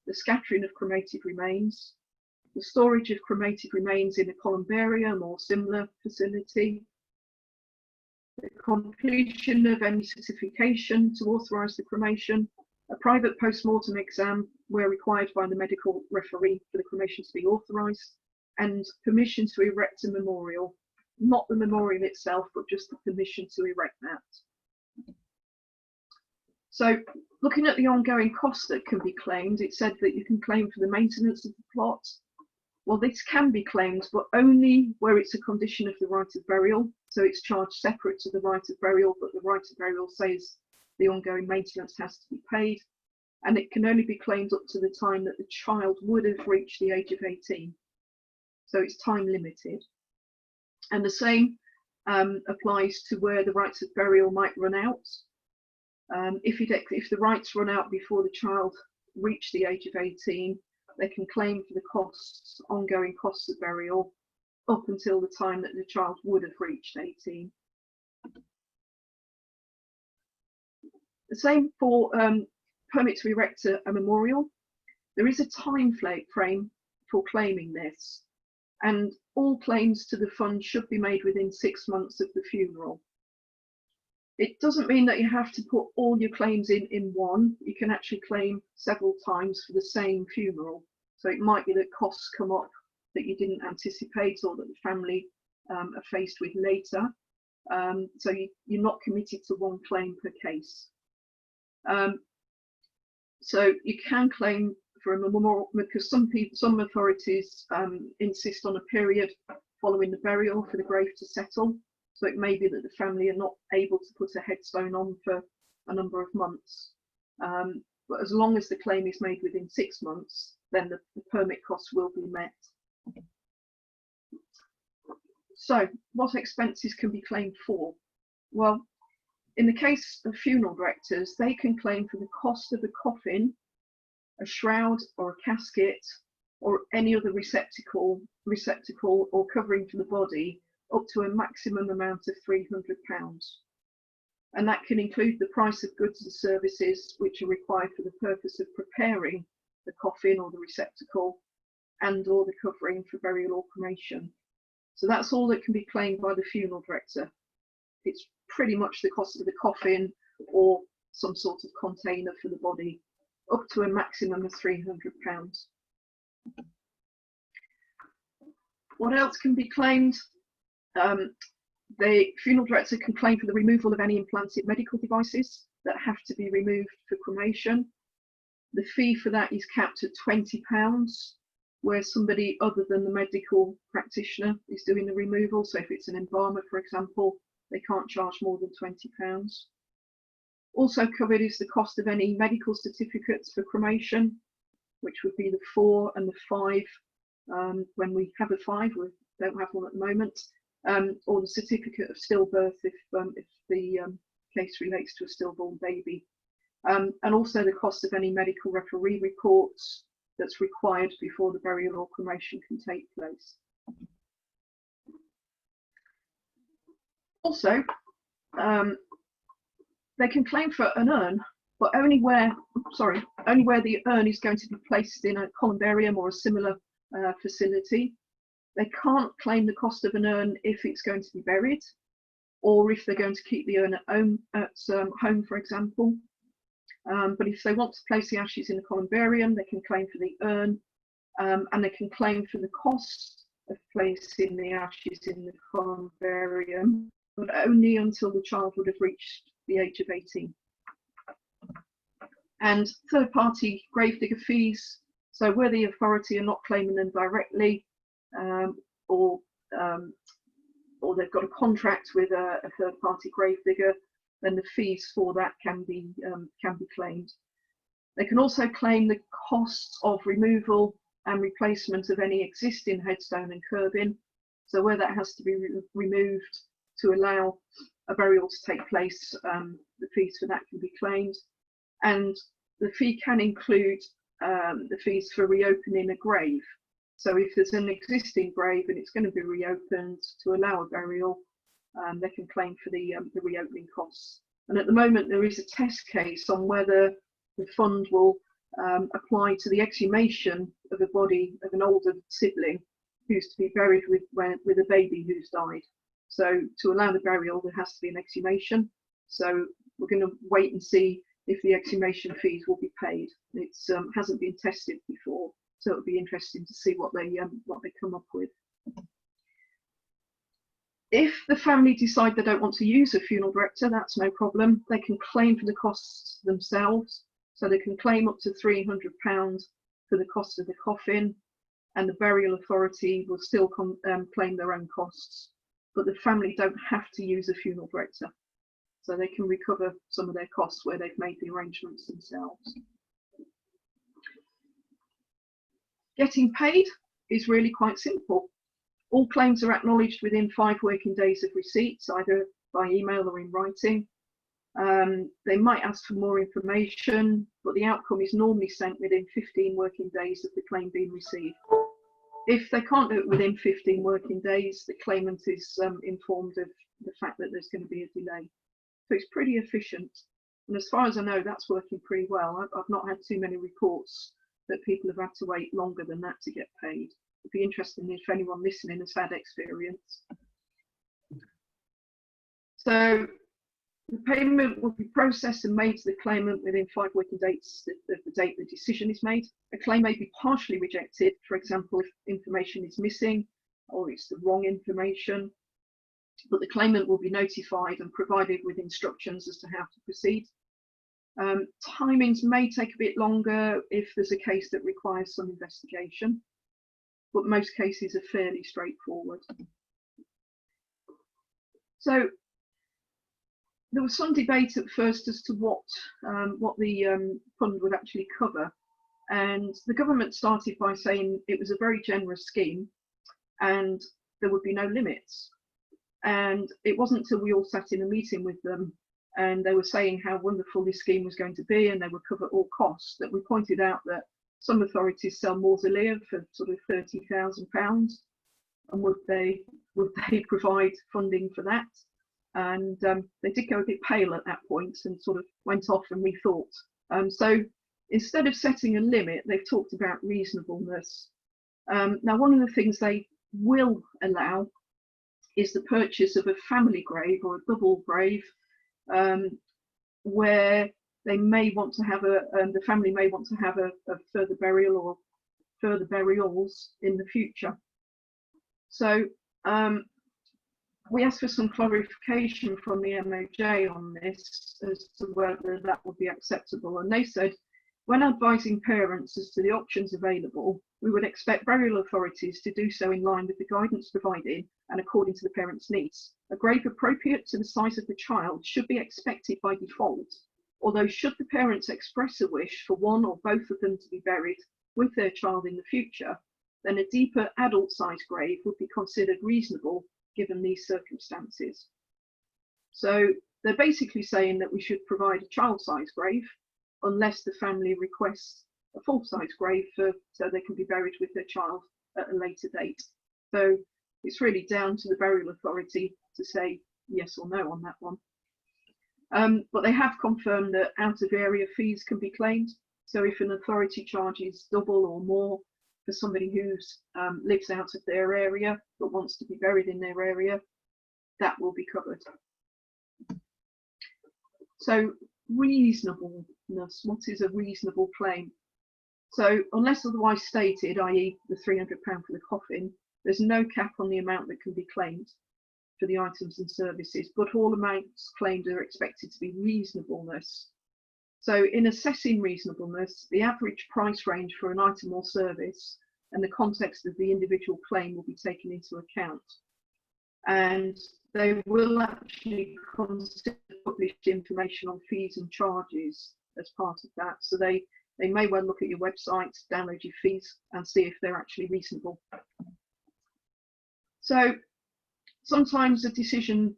the scattering of cremated remains, the storage of cremated remains in a columbarium or similar facility, the completion of any certification to authorise the cremation, a private post-mortem exam where required by the medical referee for the cremation to be authorised, and permission to erect a memorial, not the memorial itself, but just the permission to erect that. So looking at the ongoing costs that can be claimed, it said that you can claim for the maintenance of the plot. Well, this can be claimed, but only where it's a condition of the right of burial. So it's charged separate to the right of burial, but the right of burial says the ongoing maintenance has to be paid. And it can only be claimed up to the time that the child would have reached the age of 18. So it's time limited. And the same applies to where the rights of burial might run out. If the rights run out before the child reached the age of 18, they can claim for the costs, ongoing costs of burial, up until the time that the child would have reached 18. The same for permit to erect a memorial. There is a time frame for claiming this, and all claims to the fund should be made within 6 months of the funeral. It doesn't mean that you have to put all your claims in one. You can actually claim several times for the same funeral. So it might be that costs come up that you didn't anticipate or that the family are faced with later. So you're not committed to one claim per case. So you can claim for a memorial, because some authorities insist on a period following the burial for the grave to settle. So it may be that the family are not able to put a headstone on for a number of months. But as long as the claim is made within 6 months, then the permit costs will be met. So what expenses can be claimed for? Well, in the case of funeral directors, they can claim for the cost of a coffin, a shroud or a casket, or any other receptacle or covering for the body, up to a maximum amount of £300. And that can include the price of goods and services which are required for the purpose of preparing the coffin or the receptacle and or the covering for burial or cremation. So that's all that can be claimed by the funeral director. It's pretty much the cost of the coffin or some sort of container for the body, up to a maximum of £300. What else can be claimed? The funeral director can claim for the removal of any implanted medical devices that have to be removed for cremation. The fee for that is capped at £20, where somebody other than the medical practitioner is doing the removal. So if it's an embalmer, for example, they can't charge more than £20. Also covered is the cost of any medical certificates for cremation, which would be the 4 and the 5, when we have a 5, we don't have one at the moment. Or the certificate of stillbirth if the case relates to a stillborn baby. And also the cost of any medical referee reports that's required before the burial or cremation can take place. Also, they can claim for an urn, but only where the urn is going to be placed in a columbarium or a similar facility. They can't claim the cost of an urn if it's going to be buried, or if they're going to keep the urn at home, for example. But if they want to place the ashes in the columbarium, they can claim for the urn, and they can claim for the cost of placing the ashes in the columbarium, but only until the child would have reached the age of 18. And third-party gravedigger fees, so where the authority are not claiming them directly, or they've got a contract with a third-party gravedigger, then the fees for that can be claimed. They can also claim the costs of removal and replacement of any existing headstone and curbing. So where that has to be removed to allow a burial to take place, the fees for that can be claimed. And the fee can include the fees for reopening a grave. So if there's an existing grave and it's going to be reopened to allow a burial, they can claim for the reopening costs. And at the moment, there is a test case on whether the fund will apply to the exhumation of a body of an older sibling who's to be buried with a baby who's died. So to allow the burial, there has to be an exhumation. So we're going to wait and see if the exhumation fees will be paid. It hasn't been tested before, so it'll be interesting to see what they come up with. If the family decide they don't want to use a funeral director, that's no problem. They can claim for the costs themselves. So they can claim up to £300 for the cost of the coffin, and the burial authority will still claim their own costs. But the family don't have to use a funeral director. So they can recover some of their costs where they've made the arrangements themselves. Getting paid is really quite simple. All claims are acknowledged within 5 working days of receipts, either by email or in writing. They might ask for more information, but the outcome is normally sent within 15 working days of the claim being received. If they can't do it within 15 working days, the claimant is informed of the fact that there's going to be a delay. So it's pretty efficient. And as far as I know, that's working pretty well. I've not had too many reports that people have had to wait longer than that to get paid. It'd be interesting if anyone listening has had experience. So the payment will be processed and made to the claimant within 5 working days of the date the decision is made. A claim may be partially rejected, for example, if information is missing or it's the wrong information, but the claimant will be notified and provided with instructions as to how to proceed. Timings may take a bit longer if there's a case that requires some investigation, but most cases are fairly straightforward. So there was some debate at first as to what the fund would actually cover, and the government started by saying it was a very generous scheme and there would be no limits. And it wasn't until we all sat in a meeting with them and they were saying how wonderful this scheme was going to be and they would cover all costs that we pointed out that some authorities sell mausolea for sort of £30,000, and would they provide funding for that? And they did go a bit pale at that point and sort of went off and rethought. So instead of setting a limit, they've talked about reasonableness. Now, one of the things they will allow is the purchase of a family grave or a double grave, where they may want to have the family may want to have a further burial or further burials in the future. So we asked for some clarification from the MOJ on this as to whether that would be acceptable, and they said, when advising parents as to the options available, we would expect burial authorities to do so in line with the guidance provided and according to the parents' needs. A grave appropriate to the size of the child should be expected by default, although should the parents express a wish for one or both of them to be buried with their child in the future, then a deeper adult-sized grave would be considered reasonable given these circumstances. So they're basically saying that we should provide a child-sized grave unless the family requests a full-size grave so they can be buried with their child at a later date. So it's really down to the burial authority to say yes or no on that one. But they have confirmed that out-of-area fees can be claimed. So if an authority charges double or more for somebody who lives out of their area but wants to be buried in their area, that will be covered. So reasonableness, what is a reasonable claim? So unless otherwise stated, i.e. the £300 for the coffin, there's no cap on the amount that can be claimed for the items and services, but all amounts claimed are expected to be reasonableness. So in assessing reasonableness, the average price range for an item or service and the context of the individual claim will be taken into account. And they will actually consider published information on fees and charges as part of that. So they may well look at your website, download your fees and see if they're actually reasonable. So sometimes a decision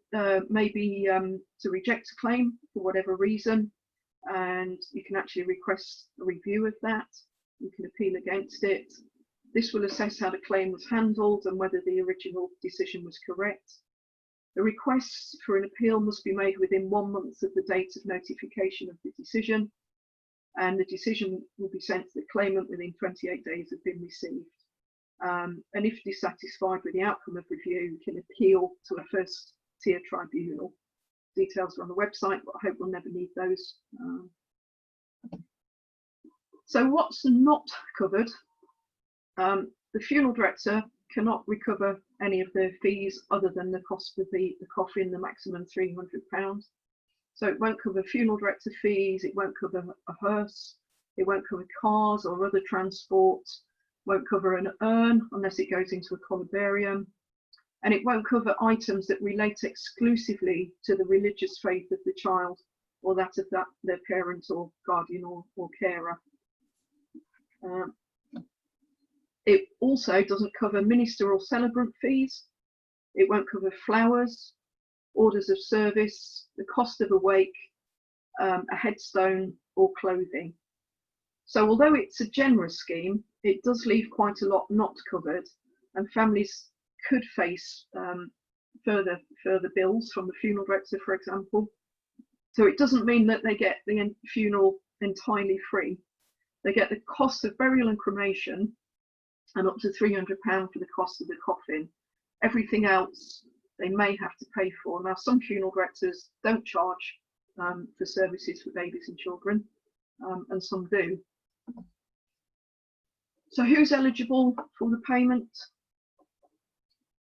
may be to reject a claim for whatever reason, and you can actually request a review of that. You can appeal against it. This will assess how the claim was handled and whether the original decision was correct. The request for an appeal must be made within 1 month of the date of notification of the decision. and the decision will be sent to the claimant within 28 days of being received. And if dissatisfied with the outcome of review, you can appeal to a first tier tribunal. Details are on the website, but I hope we'll never need those. So what's not covered? The funeral director cannot recover any of their fees other than the cost of the coffin, the maximum £300. So it won't cover funeral director fees, it won't cover a hearse, it won't cover cars or other transport, won't cover an urn unless it goes into a columbarium, and it won't cover items that relate exclusively to the religious faith of the child or that of their parent or guardian or carer. It also doesn't cover minister or celebrant fees. It won't cover flowers, orders of service, the cost of a wake, a headstone or clothing. So although it's a generous scheme, it does leave quite a lot not covered, and families could face further bills from the funeral director, for example. So it doesn't mean that they get the funeral entirely free. They get the cost of burial and cremation and up to £300 for the cost of the coffin. Everything else they may have to pay for. Now, some funeral directors don't charge for services for babies and children, and some do. So who's eligible for the payment?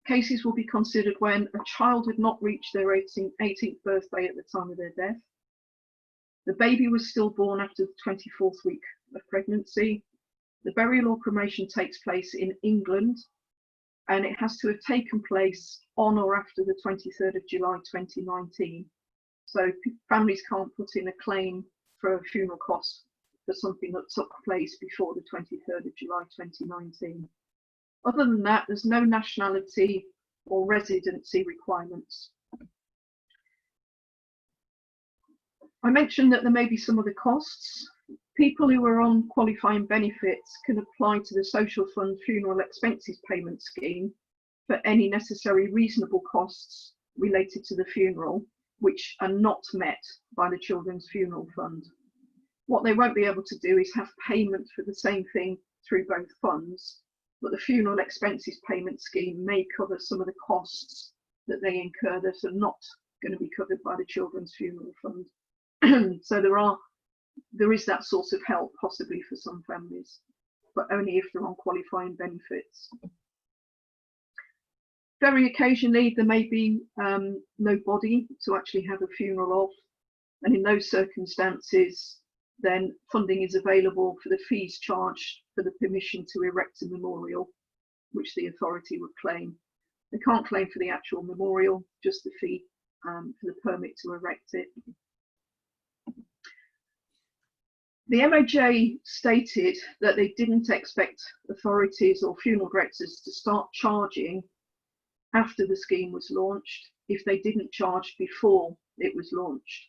Cases will be considered when a child had not reached their 18th birthday at the time of their death. The baby was stillborn after the 24th week of pregnancy. The burial or cremation takes place in England, and it has to have taken place on or after the 23rd of July 2019. So families can't put in a claim for funeral costs for something that took place before the 23rd of July 2019. Other than that, there's no nationality or residency requirements. I mentioned that there may be some other costs. People who are on qualifying benefits can apply to the Social Fund Funeral Expenses Payment Scheme for any necessary reasonable costs related to the funeral, which are not met by the Children's Funeral Fund. What they won't be able to do is have payment for the same thing through both funds, but the Funeral Expenses Payment Scheme may cover some of the costs that they incur that are not going to be covered by the Children's Funeral Fund. So there is that source of help possibly for some families, but only if they're on qualifying benefits. Very occasionally there may be no body to actually have a funeral of, and in those circumstances then funding is available for the fees charged for the permission to erect a memorial, which the authority would claim. They can't claim for the actual memorial, just the fee for the permit to erect it. The MOJ stated that they didn't expect authorities or funeral directors to start charging after the scheme was launched if they didn't charge before it was launched.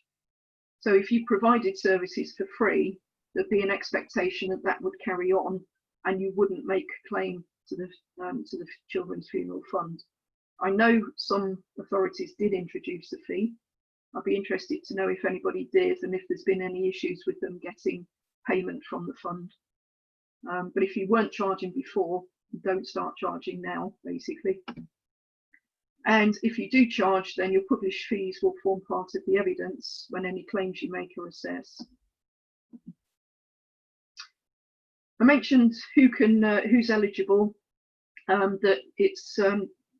So if you provided services for free, there'd be an expectation that that would carry on and you wouldn't make a claim to the Children's Funeral Fund. I know some authorities did introduce a fee. I'd be interested to know if anybody did and if there's been any issues with them getting payment from the fund. But if you weren't charging before, don't start charging now, basically. And if you do charge, then your published fees will form part of the evidence when any claims you make are assessed. I mentioned who's eligible, that it's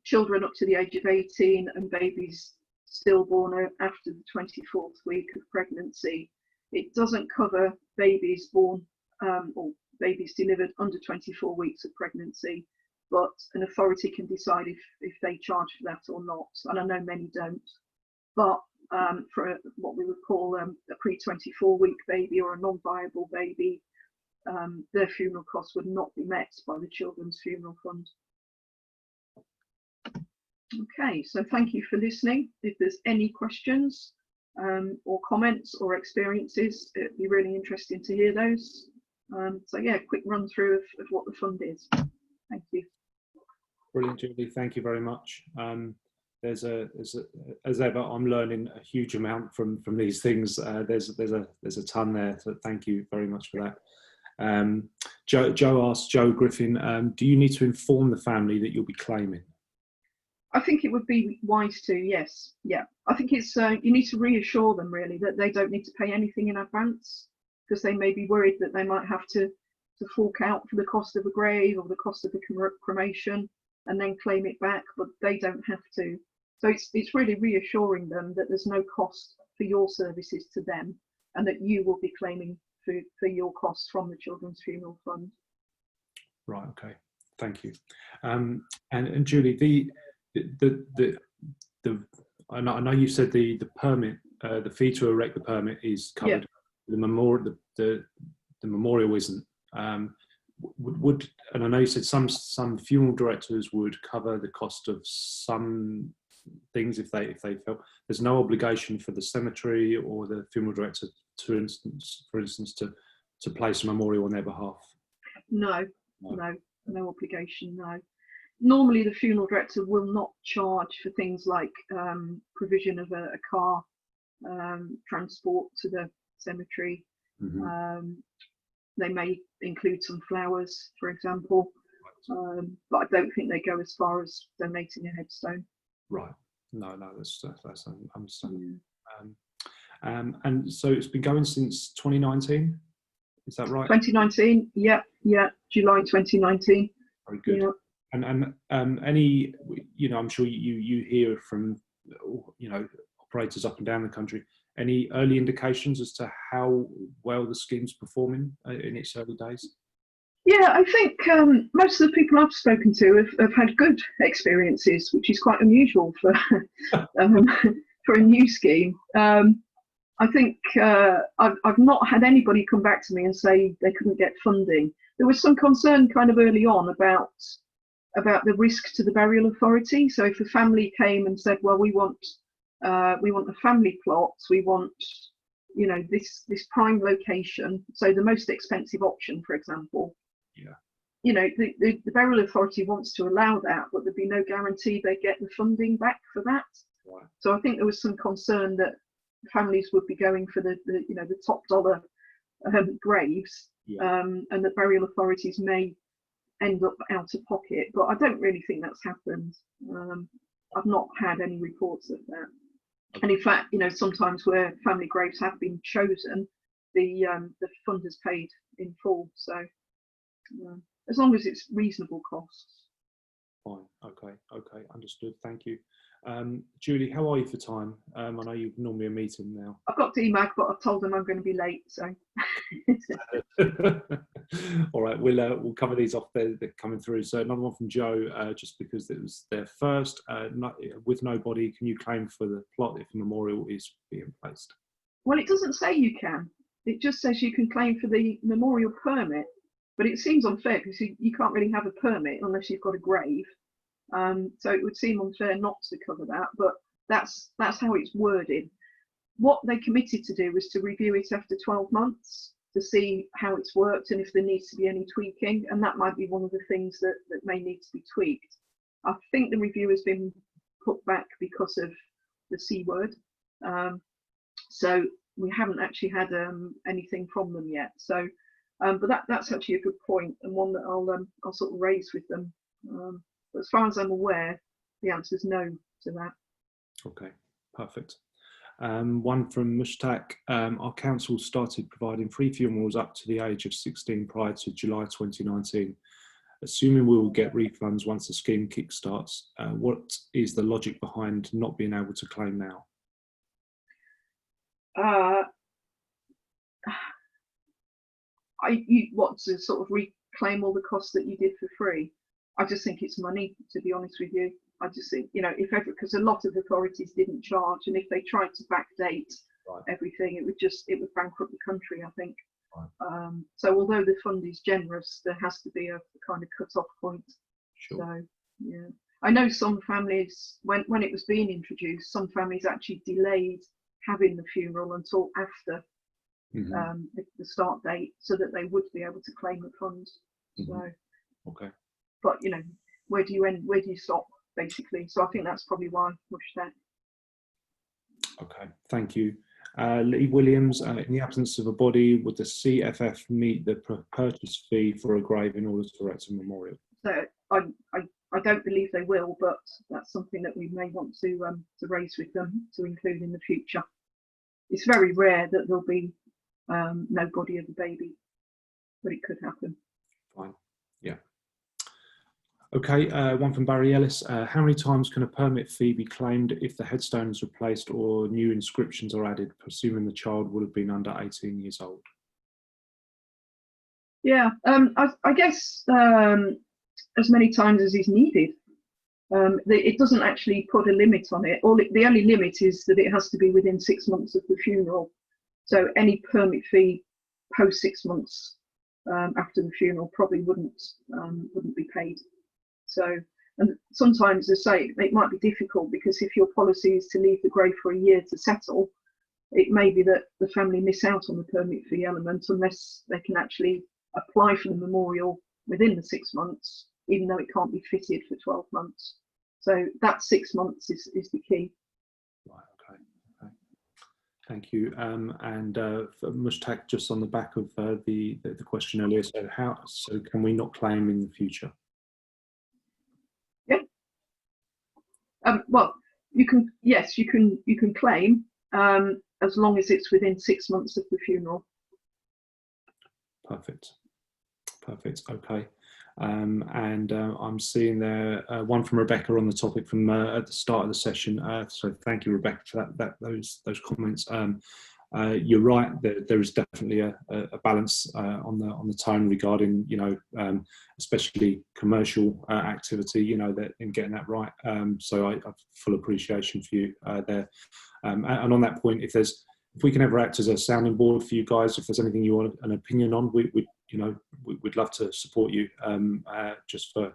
children up to the age of 18 and babies stillborn after the 24th week of pregnancy. It doesn't cover babies born or babies delivered under 24 weeks of pregnancy, but an authority can decide if they charge for that or not, and I know many don't. But for what we would call a pre-24 week baby or a non-viable baby, their funeral costs would not be met by the Children's Funeral Fund. Okay, so thank you for listening. If there's any questions or comments or experiences, it'd be really interesting to hear those. So yeah, quick run through of what the fund is. Thank you. Brilliant, Julie. Thank you very much. as ever, I'm learning a huge amount from these things. There's a ton there, so thank you very much for that. Joe asked, Joe Griffin, do you need to inform the family that you'll be claiming? I think it would be wise to, yes. Yeah. I think it's you need to reassure them really that they don't need to pay anything in advance, because they may be worried that they might have to fork out for the cost of a grave or the cost of the cremation and then claim it back, but they don't have to. So it's really reassuring them that there's no cost for your services to them, and that you will be claiming for your costs from the Children's Funeral Fund. Right. Okay. Thank you. And Julie, I know you said the permit, the fee to erect the permit is covered. Yeah. The memorial isn't. Would and I know you said some funeral directors would cover the cost of some things if they felt there's no obligation for the cemetery or the funeral director, for instance, to place a memorial on their behalf. No obligation. No. Normally, the funeral director will not charge for things like provision of a car transport to the cemetery. Mm-hmm. They may include some flowers, for example, but I don't think they go as far as donating a headstone. Right. No, that's understandable. Yeah. And so it's been going since 2019. Is that right? 2019. Yeah. July 2019. Very good. Yeah. And any, I'm sure you hear from, operators up and down the country. Any early indications as to how well the scheme's performing in its early days? Yeah, I think most of the people I've spoken to have had good experiences, which is quite unusual for for a new scheme. I think I've not had anybody come back to me and say they couldn't get funding. There was some concern kind of early on about the risk to the burial authority. So if a family came and said, well, we want a family plot, we want, this prime location, so the most expensive option, for example. Yeah. The burial authority wants to allow that, but there'd be no guarantee they get the funding back for that. Right. So I think there was some concern that families would be going for the top dollar graves, yeah. And that burial authorities may end up out of pocket, but I don't really think that's happened. I've not had any reports of that. Okay. And in fact, sometimes where family graves have been chosen, the fund is paid in full. So as long as it's reasonable costs. Fine. Okay. Understood. Thank you. Julie, how are you for time? I know you've normally a meeting now. I've got DMAG, but I've told them I'm going to be late. So. All right, we'll cover these off. They're coming through. So another one from Joe, just because it was their first. With nobody, can you claim for the plot if a memorial is being placed? Well, it doesn't say you can. It just says you can claim for the memorial permit. But it seems unfair because you can't really have a permit unless you've got a grave. So it would seem unfair not to cover that. But that's how it's worded. What they committed to do was to review it after 12 months. To see how it's worked and if there needs to be any tweaking, and that might be one of the things that may need to be tweaked. I think the review has been put back because of the C word, so we haven't actually had anything from them yet. So, but that's actually a good point and one that I'll sort of raise with them. But as far as I'm aware, the answer is no to that. Okay, perfect. One from Mushtaq. Our council started providing free funerals up to the age of 16 prior to July 2019. Assuming we will get refunds once the scheme kickstarts, what is the logic behind not being able to claim now? You want to sort of reclaim all the costs that you did for free? I just think it's money, to be honest with you. I just think, because a lot of authorities didn't charge, and if they tried to backdate everything, it would bankrupt the country, I think. Right. So although the fund is generous, there has to be a kind of cut-off point. Sure. So, yeah. I know some families, when it was being introduced, some families actually delayed having the funeral until after the start date so that they would be able to claim the funds. Mm-hmm. So, okay. But, where do you end? Where do you stop? basically. So I think that's probably why I pushed that. Okay, thank you. Lee Williams, in the absence of a body, would the CFF meet the purchase fee for a grave in order to erect a memorial? So I don't believe they will, but that's something that we may want to raise with them to include in the future. It's very rare that there'll be no body of the baby, but it could happen. Fine. Yeah. Okay, one from Barry Ellis. How many times can a permit fee be claimed if the headstone is replaced or new inscriptions are added, presuming the child would have been under 18 years old? Yeah, I guess as many times as is needed. It doesn't actually put a limit on it. The only limit is that it has to be within 6 months of the funeral. So any permit fee post 6 months after the funeral probably wouldn't be paid. So, and sometimes, as I say, it might be difficult because if your policy is to leave the grave for a year to settle, it may be that the family miss out on the permit fee element unless they can actually apply for the memorial within the 6 months, even though it can't be fitted for 12 months. So that 6 months is the key. Right, okay. Thank you. And for Mushtaq, just on the back of the question earlier, so can we not claim in the future? Yeah. Well, you can claim as long as it's within 6 months of the funeral. Perfect. Okay. And I'm seeing there one from Rebecca on the topic from at the start of the session. So thank you, Rebecca, for those comments. You're right. There is definitely a balance on the tone regarding, especially commercial activity. In getting that right. So I have full appreciation for you there. And on that point, if we can ever act as a sounding board for you guys, if there's anything you want an opinion on, we'd love to support you. Just for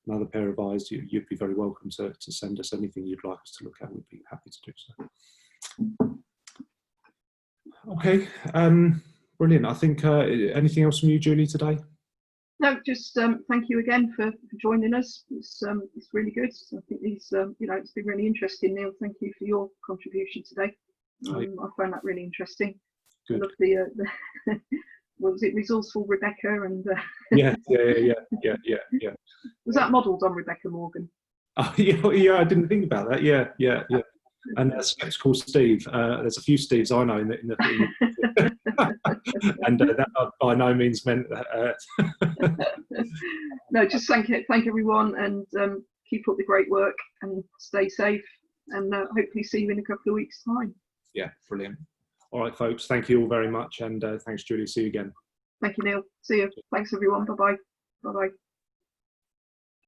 another pair of eyes, you'd be very welcome to send us anything you'd like us to look at. We'd be happy to do so. Okay, brilliant. I think anything else from you, Julie, today? No, just thank you again for joining us. It's really good. I think these, it's been really interesting, Neil. Thank you for your contribution today. I found that really interesting. Good. I love the what was it, resourceful Rebecca and Yeah. Was that modelled on Rebecca Morgan? Oh, yeah, I didn't think about that. Yeah. And skeptical Steve. There's a few Steves I know in the and that by no means meant that. No, just thank everyone, and keep up the great work and stay safe, and hopefully see you in a couple of weeks' time. Yeah, brilliant. All right, folks, thank you all very much, and thanks, Julie. See you again. Thank you, Neil. See you. Thanks, everyone. Bye-bye. Bye-bye.